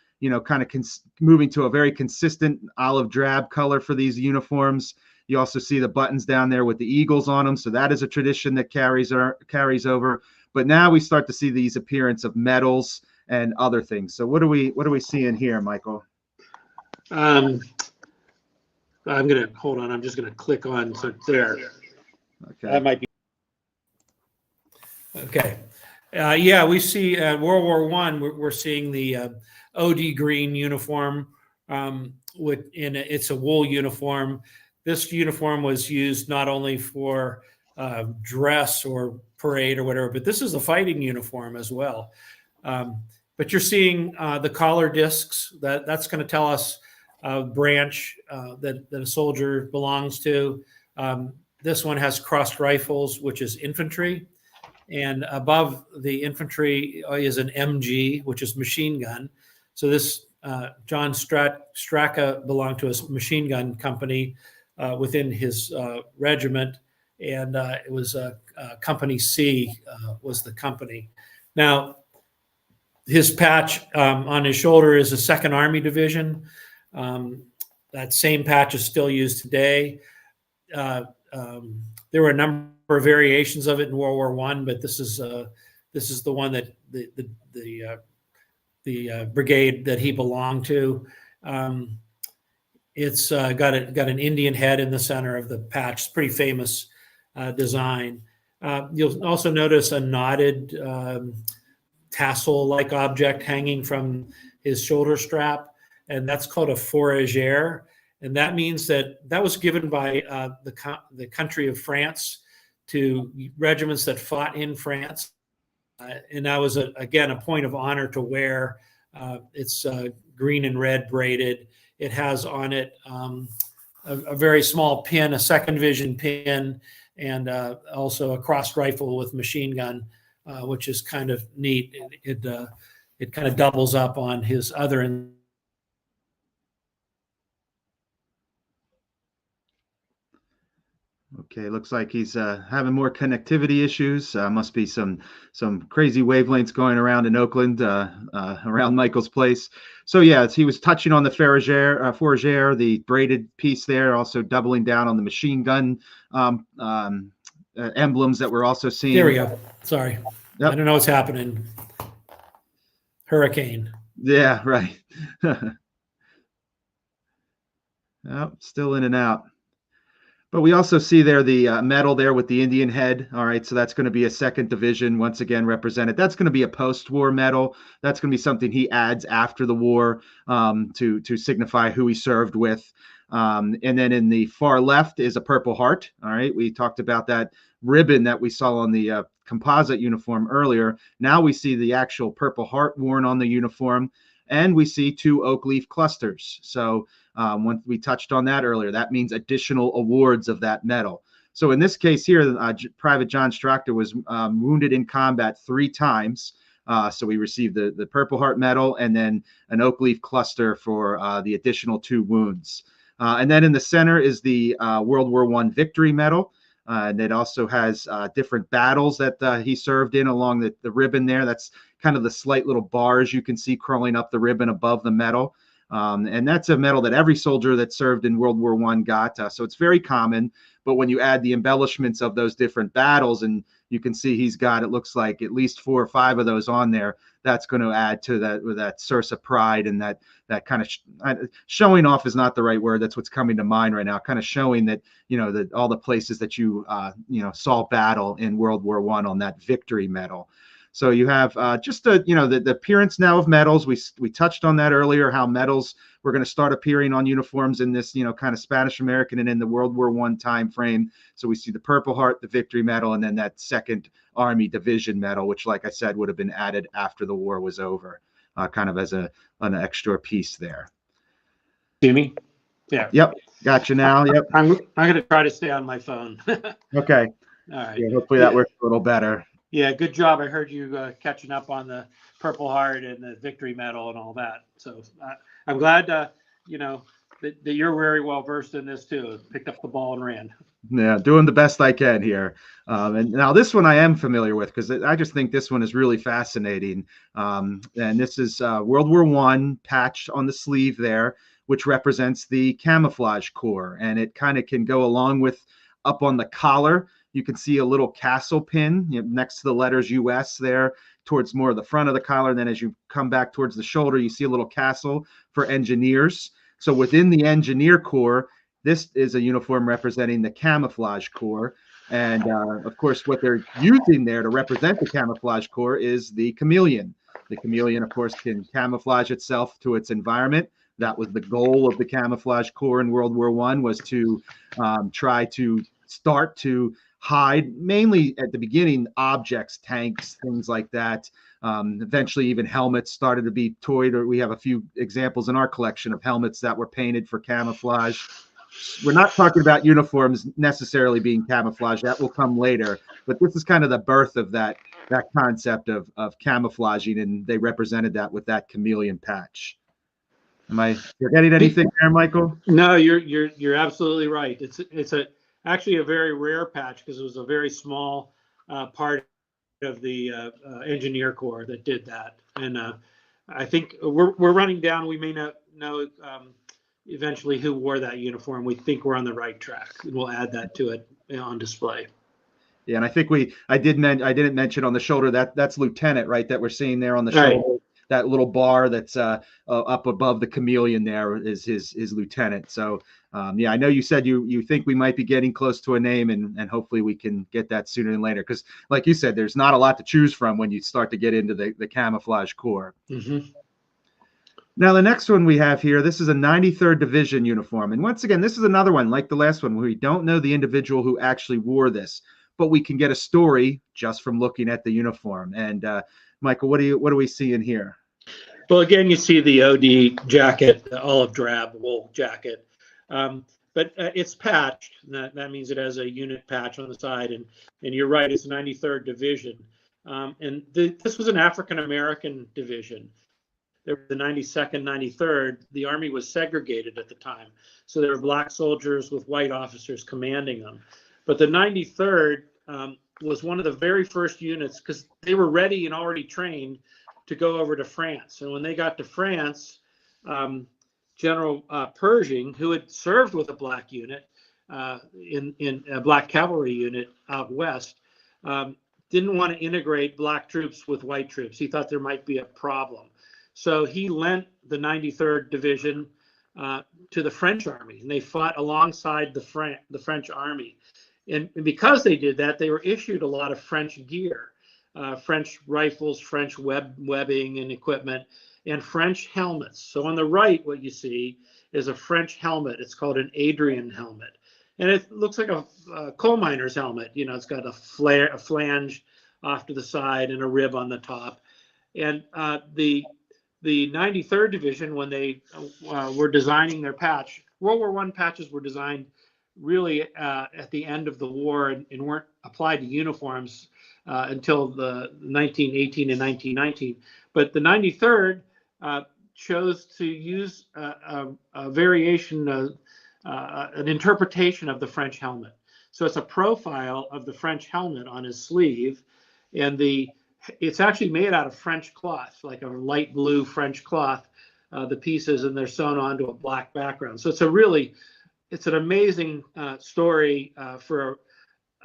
S1: kind of moving to a very consistent olive drab color for these uniforms. You also see the buttons down there with the eagles on them. So that is a tradition that carries over. But now we start to see these appearance of medals and other things. So what are we seeing here, Michael?
S3: I'm going to hold on. I'm just going to click on. So there.
S1: Okay.
S3: That might be.
S2: Okay. Yeah, we see World War I, we're seeing the OD green uniform. It's a wool uniform. This uniform was used not only for dress or parade or whatever, but this is a fighting uniform as well. But you're seeing the collar discs. That's going to tell us branch that a soldier belongs to. This one has crossed rifles, which is infantry. And above the infantry is an MG, which is machine gun. So this John Straka belonged to a machine gun company within his regiment. And it was Company C was the company. Now, his patch on his shoulder is a 2nd Army Division. That same patch is still used today. There were a number of variations of it in World War I, but this is the one that the brigade that he belonged to. It's got an Indian head in the center of the patch. It's pretty famous design. You'll also notice a knotted tassel-like object hanging from his shoulder strap, and that's called a fourragère. And that means that was given by the country of France to regiments that fought in France. And that was, again, a point of honor to wear. It's green and red braided. It has on it a very small pin, a 2nd Division pin, and also a crossed rifle with machine gun, which is kind of neat. It kind of doubles up on his other.
S1: Okay, looks like he's having more connectivity issues. Must be some crazy wavelengths going around in Oakland, around Michael's place. So yeah, he was touching on the fourragère, the braided piece there, also doubling down on the machine gun emblems that we're also seeing.
S2: There we go. Sorry, yep. I don't know what's happening. Hurricane.
S1: Yeah, right. Oh, still in and out. But we also see there the medal there with the Indian head. All right, so that's going to be a 2nd Division once again represented. That's going to be a post-war medal. That's going to be something he adds after the war to signify who he served with. And then in the far left is a Purple Heart. All right, we talked about that ribbon that we saw on the composite uniform earlier. Now we see the actual Purple Heart worn on the uniform, and we see 2 oak leaf clusters. So when we touched on that earlier, that means additional awards of that medal. So in this case here, Private John Strachter was wounded in combat 3 times. So we received the Purple Heart Medal and then an oak leaf cluster for the additional 2 wounds. And then in the center is the World War I Victory Medal. And it also has different battles that he served in along the ribbon there. That's kind of the slight little bars you can see crawling up the ribbon above the medal. And that's a medal that every soldier that served in World War I got. So it's very common. But when you add the embellishments of those different battles, and you can see he's got, it looks like at least 4 or 5 of those on there, that's going to add to that source of pride, and that kind of showing off is not the right word. That's what's coming to mind right now. Kind of showing that, that all the places that you saw battle in World War I on that victory medal. So you have just the appearance now of medals. We touched on that earlier, how medals were going to start appearing on uniforms in this kind of Spanish American and in the World War I time frame. So we see the Purple Heart, the Victory Medal, and then that 2nd Army Division Medal, which, like I said, would have been added after the war was over, kind of as an extra piece there.
S3: See me? Yeah.
S1: Yep. Gotcha now. Yep.
S3: I'm going to try to stay on my phone.
S1: Okay.
S3: All right.
S1: Yeah, hopefully that works a little better.
S3: Yeah, good job. I heard you catching up on the Purple Heart and the Victory Medal and all that. So I'm glad, that you're very well versed in this too. Picked up the ball and ran.
S1: Yeah, doing the best I can here. And now this one I am familiar with because I just think this one is really fascinating. And this is World War I patch on the sleeve there, which represents the camouflage corps. And it kind of can go along with up on the collar. You can see a little castle pin next to the letters US there towards more of the front of the collar. And then as you come back towards the shoulder, you see a little castle for engineers. So within the engineer corps, this is a uniform representing the camouflage corps. And of course, what they're using there to represent the camouflage corps is the chameleon. The chameleon, of course, can camouflage itself to its environment. That was the goal of the camouflage corps in World War I, was to try to start to hide, mainly at the beginning, objects, tanks, things like that. Eventually, even helmets started to be toyed, or we have a few examples in our collection of helmets that were painted for camouflage. We're not talking about uniforms necessarily being camouflage. That will come later. But this is kind of the birth of that concept of camouflaging, and they represented that with that chameleon patch. Am I forgetting anything there, Michael?
S3: No, you're absolutely right. It's actually a very rare patch because it was a very small part of the engineer corps that did that. And I think we're running down. We may not know eventually who wore that uniform. We think we're on the right track, and we'll add that to it on display.
S1: Yeah, and I think I didn't mention on the shoulder that's lieutenant, right? That we're seeing there on the shoulder.
S3: Right.
S1: That little bar that's up above the chameleon there is his lieutenant. So yeah, I know you said you think we might be getting close to a name, and hopefully we can get that sooner than later. Because like you said, there's not a lot to choose from when you start to get into the camouflage corps.
S3: Mm-hmm.
S1: Now, the next one we have here, this is a 93rd Division uniform. And once again, this is another one like the last one where we don't know the individual who actually wore this, but we can get a story just from looking at the uniform. And Michael, what do we see in here?
S3: Well, again, you see the OD jacket, the olive drab wool jacket, but it's patched. That means it has a unit patch on the side, and you're right, it's 93rd Division. And this was an African-American division. There were the 92nd, 93rd. The Army was segregated at the time, so there were black soldiers with white officers commanding them. But the 93rd was one of the very first units because they were ready and already trained to go over to France. And when they got to France, General Pershing, who had served with a black unit in a black cavalry unit out west, didn't want to integrate black troops with white troops. He thought there might be a problem. So he lent the 93rd Division to the French Army, and they fought alongside the French Army. And because they did that, they were issued a lot of French gear, French rifles, French webbing and equipment, and French helmets. So on the right, what you see is a French helmet. It's called an Adrian helmet. And it looks like a coal miner's helmet. You know, it's got a flange off to the side and a rib on the top. And the 93rd Division, when they were designing their patch, World War I patches were designed really at the end of the war and weren't applied to uniforms until the 1918 and 1919. But the 93rd chose to use a variation, an interpretation of the French helmet. So it's a profile of the French helmet on his sleeve, and it's actually made out of French cloth, like a light blue French cloth, the pieces, and they're sewn onto a black background. So it's an amazing story for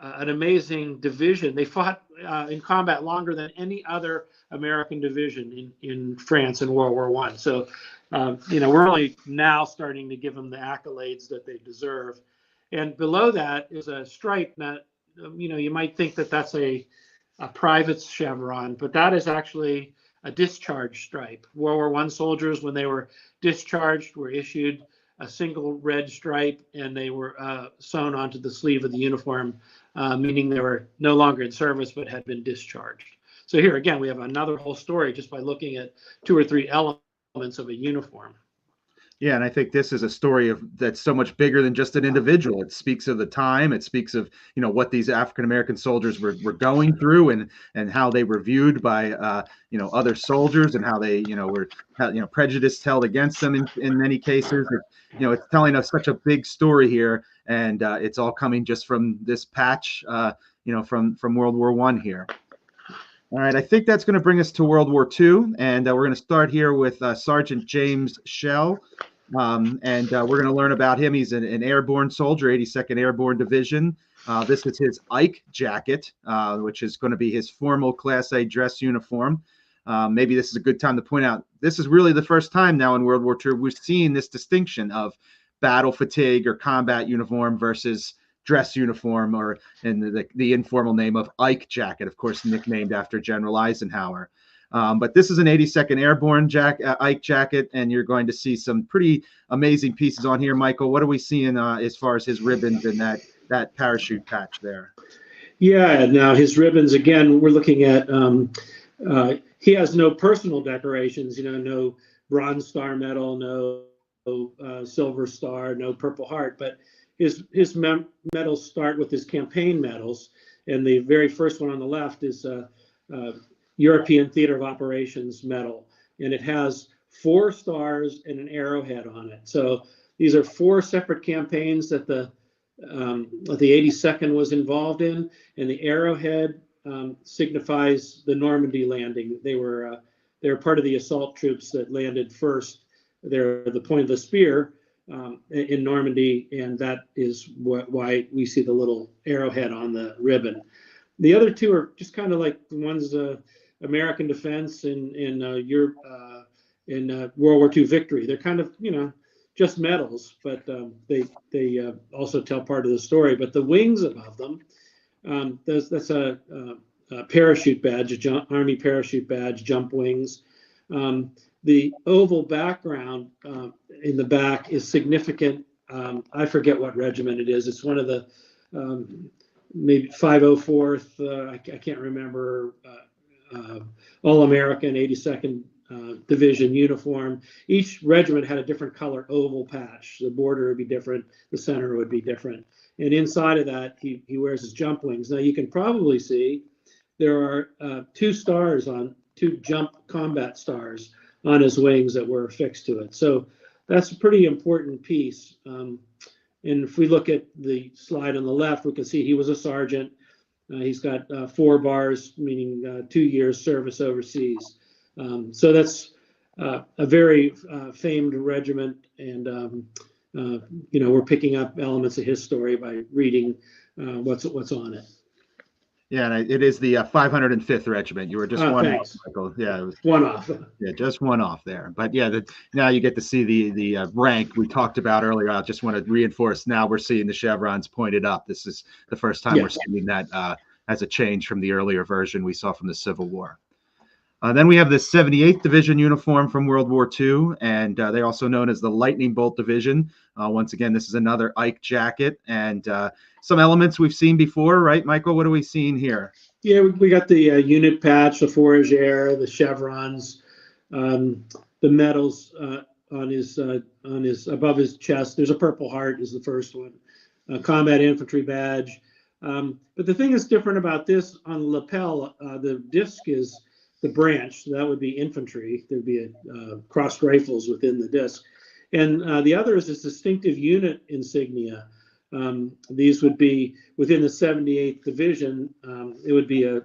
S3: an amazing division. They fought in combat longer than any other American division in France in World War I. So, we're only now starting to give them the accolades that they deserve. And below that is a stripe that, you might think that that's a private's chevron, but that is actually a discharge stripe. World War I soldiers, when they were discharged, were issued a single red stripe, and they were sewn onto the sleeve of the uniform, meaning they were no longer in service but had been discharged. So here again, we have another whole story just by looking at 2 or 3 elements of a uniform.
S1: Yeah, and I think this is a story that's so much bigger than just an individual. It speaks of the time. It speaks of what these African American soldiers were going through, and how they were viewed by other soldiers, and how they were prejudice held against them in many cases. It's telling us such a big story here, and it's all coming just from this patch, from World War I here. All right, I think that's going to bring us to World War II, and we're going to start here with Sergeant James Schell, and we're going to learn about him. He's an airborne soldier, 82nd Airborne Division. This is his Ike jacket, which is going to be his formal Class A dress uniform. Maybe this is a good time to point out, this is really the first time now in World War II we've seen this distinction of battle fatigue or combat uniform versus dress uniform, or in the informal name of Ike jacket, of course, nicknamed after General Eisenhower. But this is an 82nd Airborne Ike jacket, and you're going to see some pretty amazing pieces on here. Michael, what are we seeing as far as his ribbons and that parachute patch there?
S3: Yeah, now his ribbons, again, we're looking at, he has no personal decorations, no Bronze Star Medal, no Silver Star, no Purple Heart, but his medals start with his campaign medals, and the very first one on the left is European Theater of Operations medal, and it has 4 stars and an arrowhead on it. So these are 4 separate campaigns that the 82nd was involved in, and the arrowhead signifies the Normandy landing. They were part of the assault troops that landed first. They're the point of the spear in Normandy, and that is why we see the little arrowhead on the ribbon. The other 2 are just kind of like the ones American defense in Europe in World War II victory. They're kind of just medals, but they also tell part of the story. But the wings above them, that's a parachute badge, Army parachute badge, jump wings. The oval background in the back is significant. I forget what regiment it is. It's one of the maybe 504th. I can't remember. All-American 82nd Division uniform. Each regiment had a different color oval patch. The border would be different. The center would be different. And inside of that, he wears his jump wings. Now you can probably see there are 2 jump combat stars on his wings that were affixed to it. So that's a pretty important piece. And if we look at the slide on the left, we can see he was a sergeant. He's got 4 bars, meaning 2 years service overseas. So that's a very famed regiment, and we're picking up elements of his story by reading what's on it.
S1: Yeah, and it is the 505th Regiment. You were just one off, Michael. Yeah, it was
S3: one off.
S1: Yeah, just one off there. But yeah, now you get to see the rank we talked about earlier. I just want to reinforce. Now we're seeing the chevrons pointed up. This is the first time we're seeing that as a change from the earlier version we saw from the Civil War. Then we have the 78th Division uniform from World War II, and they're also known as the Lightning Bolt Division. Once again, this is another Ike jacket, and some elements we've seen before, right, Michael? What are we seeing here?
S3: Yeah, we got the unit patch, the fourragère, the chevrons, the medals on his above his chest. There's a Purple Heart is the first one, combat infantry badge. But the thing that's different about this on the lapel, the disc is the branch. So that would be infantry. There'd be a crossed rifles within the disc, and the other is this distinctive unit insignia. These would be within the 78th Division. It would be a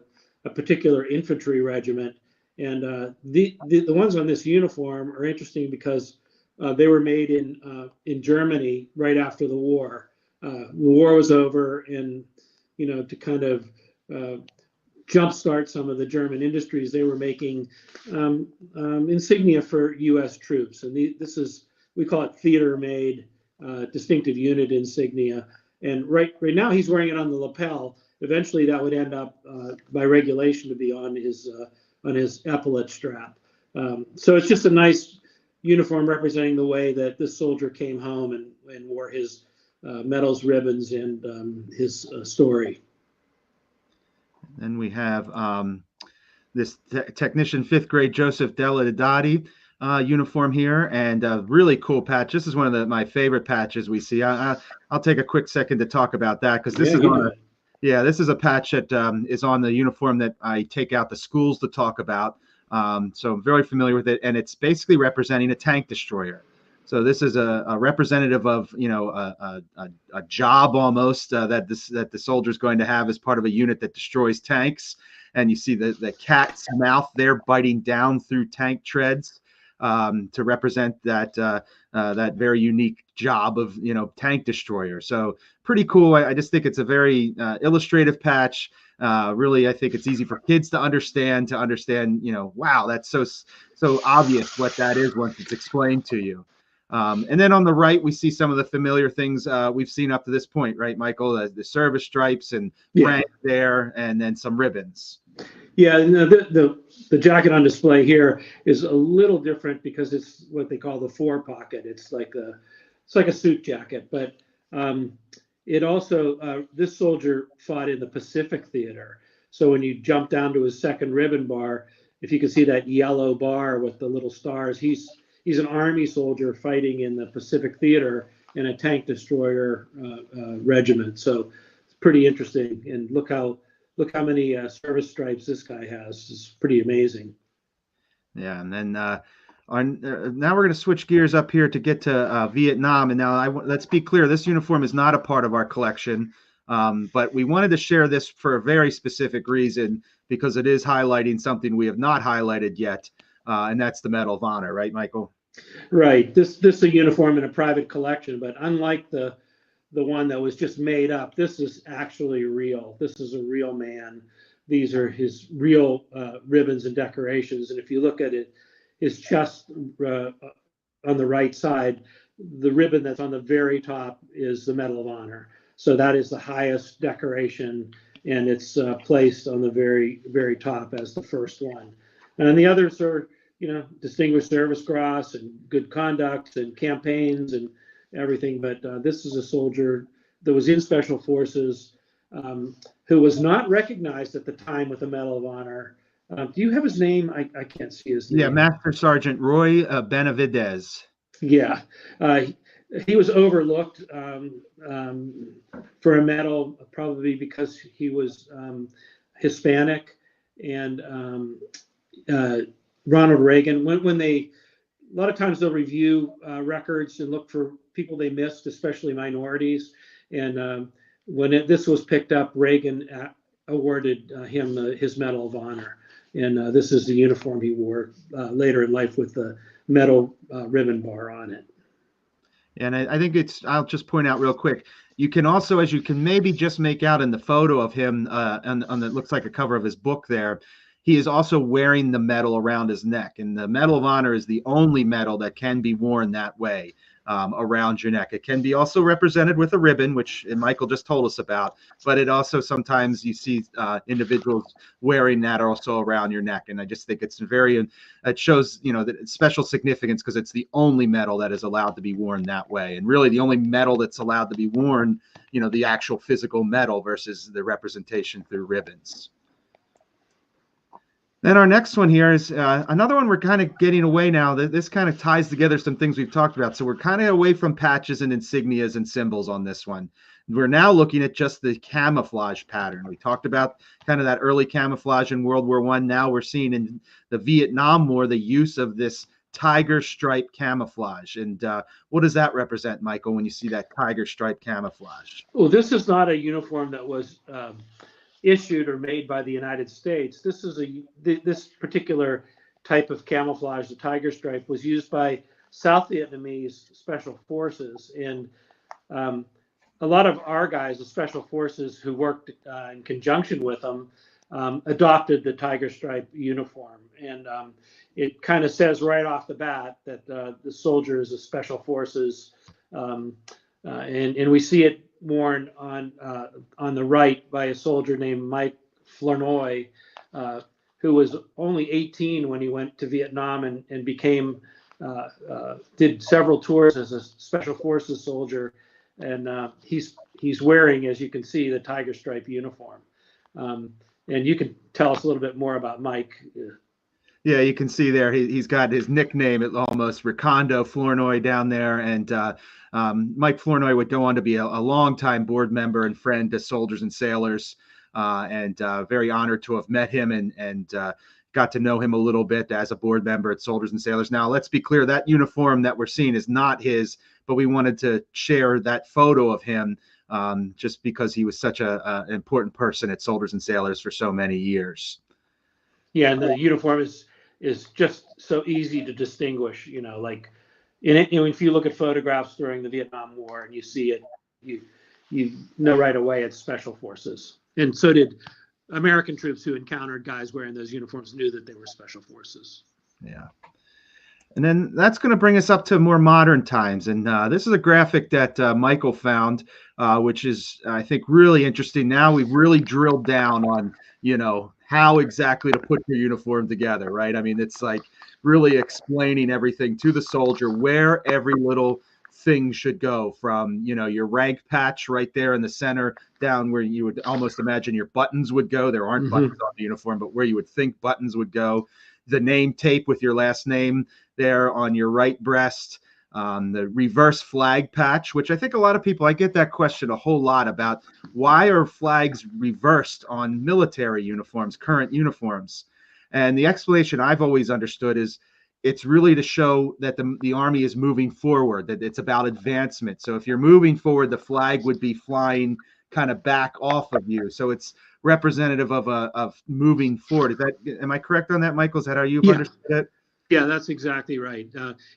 S3: particular infantry regiment. And the ones on this uniform are interesting because they were made in Germany right after the war. The war was over, and to kind of jumpstart some of the German industries, they were making insignia for U.S. troops. And we call it theater-made distinctive unit insignia. And right now he's wearing it on the lapel. Eventually that would end up by regulation to be on his epaulet strap. So it's just a nice uniform representing the way that this soldier came home and wore his medals, ribbons, and his story.
S1: Then we have this technician 5th grade Joseph Deladati uniform here, and a really cool patch. This is one of my favorite patches we see. I'll take a quick second to talk about that, because this is a patch that is on the uniform that I take out the schools to talk about. So I'm very familiar with it, and it's basically representing a tank destroyer. So this is a representative of a job almost that the soldier's going to have as part of a unit that destroys tanks. And you see the cat's mouth there biting down through tank treads to represent that very unique job of tank destroyer. So pretty cool. I just think it's a very illustrative patch. Really, I think it's easy for kids to understand. Wow, that's so obvious what that is once it's explained to you. And then on the right, we see some of the familiar things we've seen up to this point, right, Michael? The service stripes and rank there, and then some ribbons.
S3: Yeah, the jacket on display here is a little different because it's what they call the four-pocket. It's like a suit jacket, but it also this soldier fought in the Pacific Theater. So when you jump down to his second ribbon bar, if you can see that yellow bar with the little stars, he's an Army soldier fighting in the Pacific Theater in a tank destroyer regiment. So it's pretty interesting. And look how many service stripes this guy has. It's pretty amazing.
S1: Yeah, and then now we're going to switch gears up here to get to Vietnam. And now let's be clear, this uniform is not a part of our collection, but we wanted to share this for a very specific reason, because it is highlighting something we have not highlighted yet. And that's the Medal of Honor, right, Michael? Right.
S3: This is a uniform in a private collection, but unlike the one that was just made up, this is actually real. This is a real man. These are his real ribbons and decorations. And if you look at it, his chest on the right side, the ribbon that's on the very top is the Medal of Honor. So that is the highest decoration, and it's placed on the very, very top as the first one. And the others are, Distinguished Service Cross and Good Conduct and campaigns and everything. But this is a soldier that was in Special Forces who was not recognized at the time with the Medal of Honor. Do you have his name? I can't see his name.
S1: Yeah, Master Sergeant Roy Benavidez.
S3: Yeah. He was overlooked for a medal, probably because he was Hispanic, and Ronald Reagan, when a lot of times they'll review records and look for people they missed, especially minorities. And when this was picked up, Reagan awarded him his Medal of Honor. And this is the uniform he wore later in life with the medal ribbon bar on it.
S1: And I think I'll just point out real quick, you can also, as you can maybe just make out in the photo of him on that looks like a cover of his book there, he is also wearing the medal around his neck. And the Medal of Honor is the only medal that can be worn that way around your neck. It can be also represented with a ribbon, which Michael just told us about, but it also sometimes you see individuals wearing that also around your neck. And I just think it shows, that it's special significance because it's the only medal that is allowed to be worn that way. And really the only medal that's allowed to be worn, the actual physical medal versus the representation through ribbons. Then our next one here is another one we're kind of getting away now. This kind of ties together some things we've talked about. So we're kind of away from patches and insignias and symbols on this one. We're now looking at just the camouflage pattern. We talked about kind of that early camouflage in World War I. Now we're seeing in the Vietnam War the use of this tiger stripe camouflage. And what does that represent, Michael, when you see that tiger stripe camouflage?
S3: Well, this is not a uniform that was issued or made by the United States. This is this particular type of camouflage, the tiger stripe, was used by South Vietnamese special forces, and a lot of our guys, the special forces who worked in conjunction with them, adopted the tiger stripe uniform, and it kind of says right off the bat that the soldier is a special forces, and we see it worn on the right by a soldier named Mike Flournoy, who was only 18 when he went to Vietnam and became did several tours as a special forces soldier, and he's wearing, as you can see, the tiger stripe uniform. And you can tell us a little bit more about Mike.
S1: Yeah, you can see there he's got his nickname, it almost, Recondo Flournoy down there. And Mike Flournoy would go on to be a longtime board member and friend to soldiers and sailors, and very honored to have met him and got to know him a little bit as a board member at Soldiers and Sailors. Now, let's be clear, that uniform that we're seeing is not his, but we wanted to share that photo of him just because he was such an important person at Soldiers and Sailors for so many years.
S3: Yeah, and the uniform is just so easy to distinguish, like in it, if you look at photographs during the Vietnam War and you see it, you know right away it's special forces. And so did American troops who encountered guys wearing those uniforms, knew that they were special forces.
S1: Yeah. And then that's going to bring us up to more modern times. And this is a graphic that Michael found, which is, I think, really interesting. Now we've really drilled down on, how exactly to put your uniform together, right? I mean, it's like really explaining everything to the soldier, where every little thing should go, from, your rank patch right there in the center down where you would almost imagine your buttons would go. There aren't buttons on the uniform, but where you would think buttons would go. The name tape with your last name there on your right breast, the reverse flag patch, which I think a lot of people, I get that question a whole lot about, why are flags reversed on military uniforms, current uniforms? And the explanation I've always understood is it's really to show that the Army is moving forward, that it's about advancement. So if you're moving forward, the flag would be flying kind of back off of you. So it's representative of moving forward. Am I correct on that, Michael? Is that how you've understood it?
S3: Yeah, that's exactly right.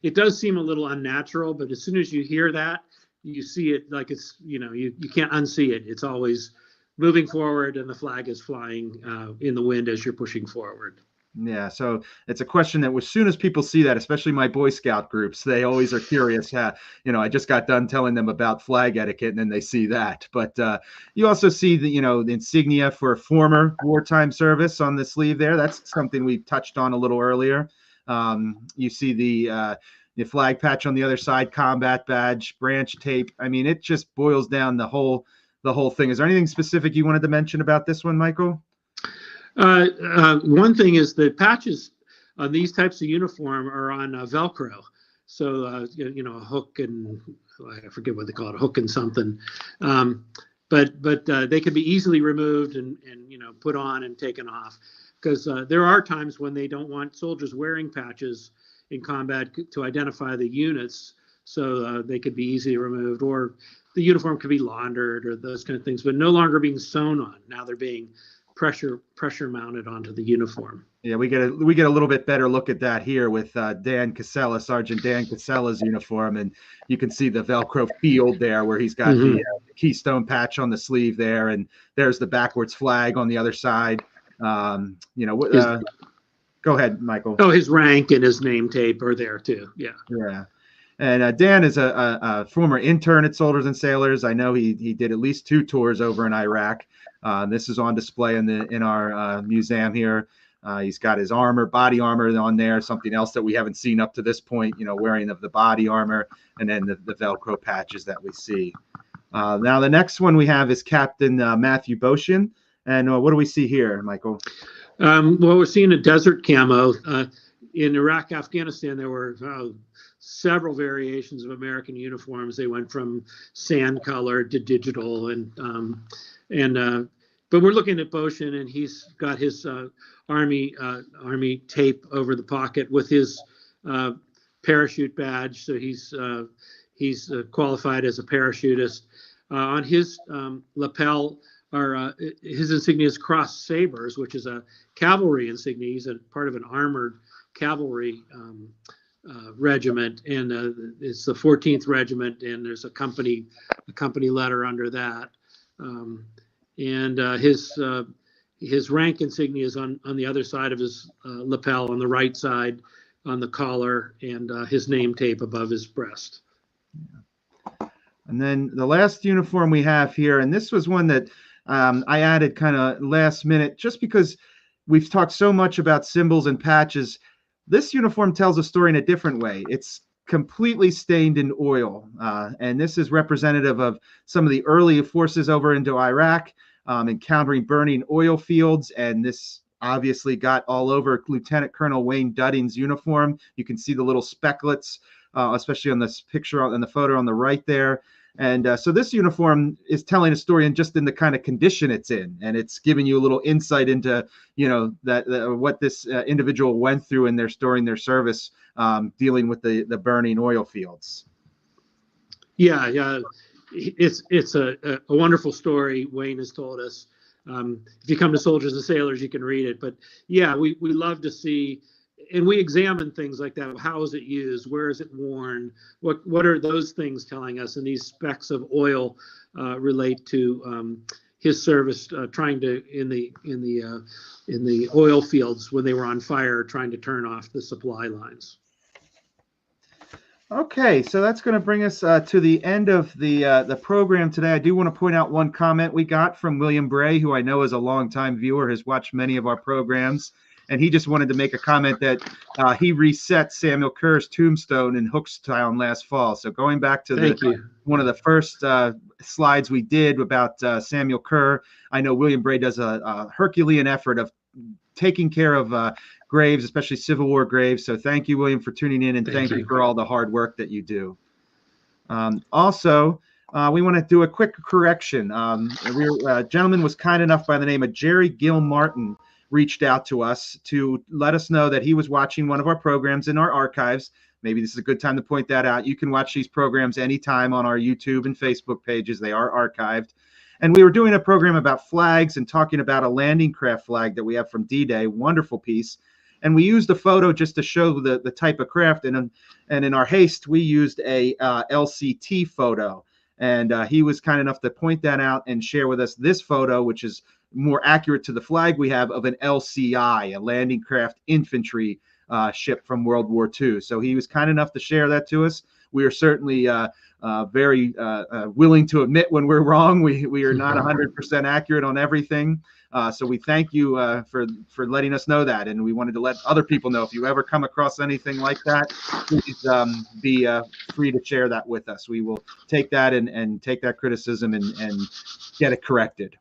S3: It does seem a little unnatural, but as soon as you hear that, you see it like it's, you can't unsee it. It's always moving forward and the flag is flying in the wind as you're pushing forward.
S1: Yeah, so it's a question that as soon as people see that, especially my Boy Scout groups, they always are curious. I just got done telling them about flag etiquette, and then they see that. But you also see the insignia for former wartime service on the sleeve there. That's something we touched on a little earlier. You see the flag patch on the other side, combat badge, branch tape. I mean, it just boils down the whole thing. Is there anything specific you wanted to mention about this one, Michael?
S3: One thing is the patches on these types of uniform are on Velcro. So, a hook and I forget what they call it, a hook and something. But they can be easily removed and put on and taken off, because there are times when they don't want soldiers wearing patches in combat to identify the units. So they could be easily removed, or the uniform could be laundered or those kind of things, but no longer being sewn on. Now they're being pressure mounted onto the uniform.
S1: Yeah, we get a little bit better look at that here with Dan Casella, Sergeant Dan Casella's uniform, and you can see the Velcro field there where he's got the keystone patch on the sleeve there, and there's the backwards flag on the other side. Go ahead, Michael.
S3: Oh, his rank and his name tape are there too. Yeah.
S1: Yeah. And Dan is a former intern at Soldiers and Sailors. I know he did at least 2 tours over in Iraq. This is on display in our museum here. He's got his body armor on there, something else that we haven't seen up to this point, wearing of the body armor, and then the Velcro patches that we see. Now, the next one we have is Captain Matthew Boshin. And what do we see here, Michael?
S3: Well, we're seeing a desert camo. In Iraq, Afghanistan, there were several variations of American uniforms. They went from sand color to digital, but we're looking at Boshin, and he's got his army tape over the pocket with his parachute badge, so he's qualified as a parachutist. On his lapel are his insignia is cross sabers, which is a cavalry insignia. He's a part of an armored cavalry regiment, and it's the 14th Regiment, and there's a company letter under that. And his rank insignia is on the other side of his lapel, on the right side, on the collar, and his name tape above his breast.
S1: And then the last uniform we have here, and this was one that I added kind of last minute, just because we've talked so much about symbols and patches. This uniform tells a story in a different way. It's completely stained in oil, and this is representative of some of the early forces over into Iraq, encountering burning oil fields, and this obviously got all over Lieutenant Colonel Wayne Dudding's uniform. You can see the little specklets, especially on this picture on the photo on the right there. And so this uniform is telling a story in just in the kind of condition it's in, and it's giving you a little insight into, that what this individual went through in during their service, dealing with the burning oil fields.
S3: Yeah, it's a wonderful story Wayne has told us. If you come to Soldiers and Sailors, you can read it. But yeah, we love to see. And we examine things like that. How is it used? Where is it worn? What are those things telling us? And these specks of oil relate to his service, trying to in the oil fields when they were on fire, trying to turn off the supply lines.
S1: Okay, so that's going to bring us to the end of the program today. I do want to point out one comment we got from William Bray, who I know is a longtime viewer, has watched many of our programs. And he just wanted to make a comment that he reset Samuel Kerr's tombstone in Hookstown last fall. So going back to one of the first slides we did about Samuel Kerr, I know William Bray does a Herculean effort of taking care of graves, especially Civil War graves. So thank you, William, for tuning in, and thank you for all the hard work that you do. Also, we want to do a quick correction. A gentleman was kind enough by the name of Jerry Gill Martin reached out to us to let us know that he was watching one of our programs in our archives. Maybe this is a good time to point that out. You can watch these programs anytime on our YouTube and Facebook pages. They are archived. And we were doing a program about flags and talking about a landing craft flag that we have from D-Day. Wonderful piece. And we used a photo just to show the type of craft. And in our haste, we used a LCT photo. And he was kind enough to point that out and share with us this photo, which is more accurate to the flag we have of an LCI, a landing craft infantry ship from World War II. So he was kind enough to share that to us. We are certainly very willing to admit when we're wrong. We are not 100% accurate on everything. So we thank you for letting us know that. And we wanted to let other people know, if you ever come across anything like that, please be free to share that with us. We will take that and take that criticism and get it corrected.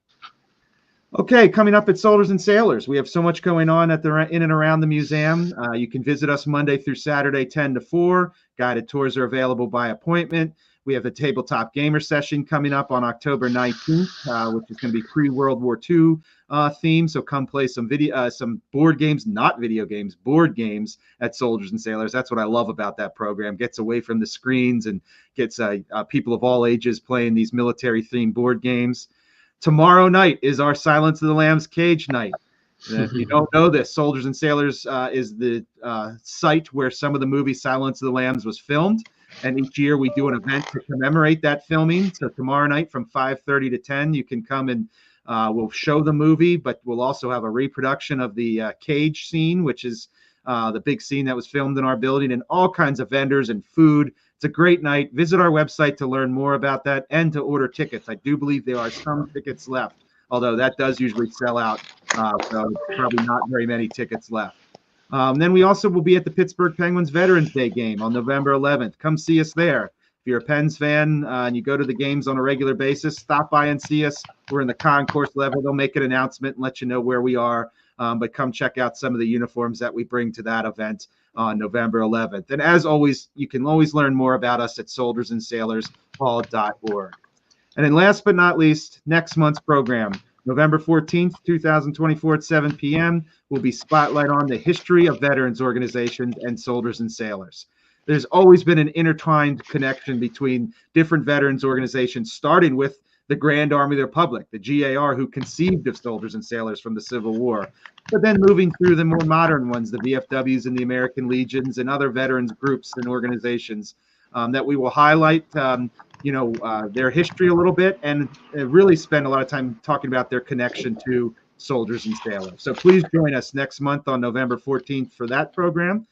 S1: Okay, coming up at Soldiers and Sailors, we have so much going on at in and around the museum. You can visit us Monday through Saturday, 10 to 4. Guided tours are available by appointment. We have the tabletop gamer session coming up on October 19th, which is going to be pre-World War II theme. So come play some board games, not video games, board games at Soldiers and Sailors. That's what I love about that program. Gets away from the screens and gets people of all ages playing these military-themed board games. Tomorrow night is our Silence of the Lambs cage night. If you don't know this, Soldiers and Sailors is the site where some of the movie Silence of the Lambs was filmed. And each year we do an event to commemorate that filming. So tomorrow night from 5:30 to 10, you can come and we'll show the movie, but we'll also have a reproduction of the cage scene, which is the big scene that was filmed in our building, and all kinds of vendors and food. It's a great night. Visit our website to learn more about that and to order tickets. I do believe there are some tickets left, although that does usually sell out. So probably not very many tickets left. Then we also will be at the Pittsburgh Penguins Veterans Day game on November 11th. Come see us there. If you're a Pens fan and you go to the games on a regular basis, stop by and see us. We're in the concourse level. They'll make an announcement and let you know where we are. but come check out some of the uniforms that we bring to that event on November 11th. And as always, you can always learn more about us at soldiersandsailorshall.org. And then last but not least, next month's program, November 14th, 2024 at 7 p.m. will be Spotlight on the History of Veterans Organizations and Soldiers and Sailors. There's always been an intertwined connection between different veterans organizations, starting with the Grand Army of the Republic, the GAR, who conceived of soldiers and sailors from the Civil War, but then moving through the more modern ones, the VFWs and the American Legions and other veterans groups and organizations that we will highlight, their history a little bit and really spend a lot of time talking about their connection to soldiers and sailors. So please join us next month on November 14th for that program.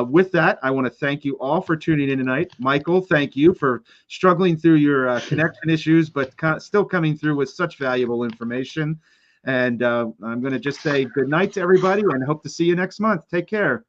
S1: With that, I want to thank you all for tuning in tonight. Michael, thank you for struggling through your connection issues, but still coming through with such valuable information. And I'm going to just say good night to everybody and hope to see you next month. Take care.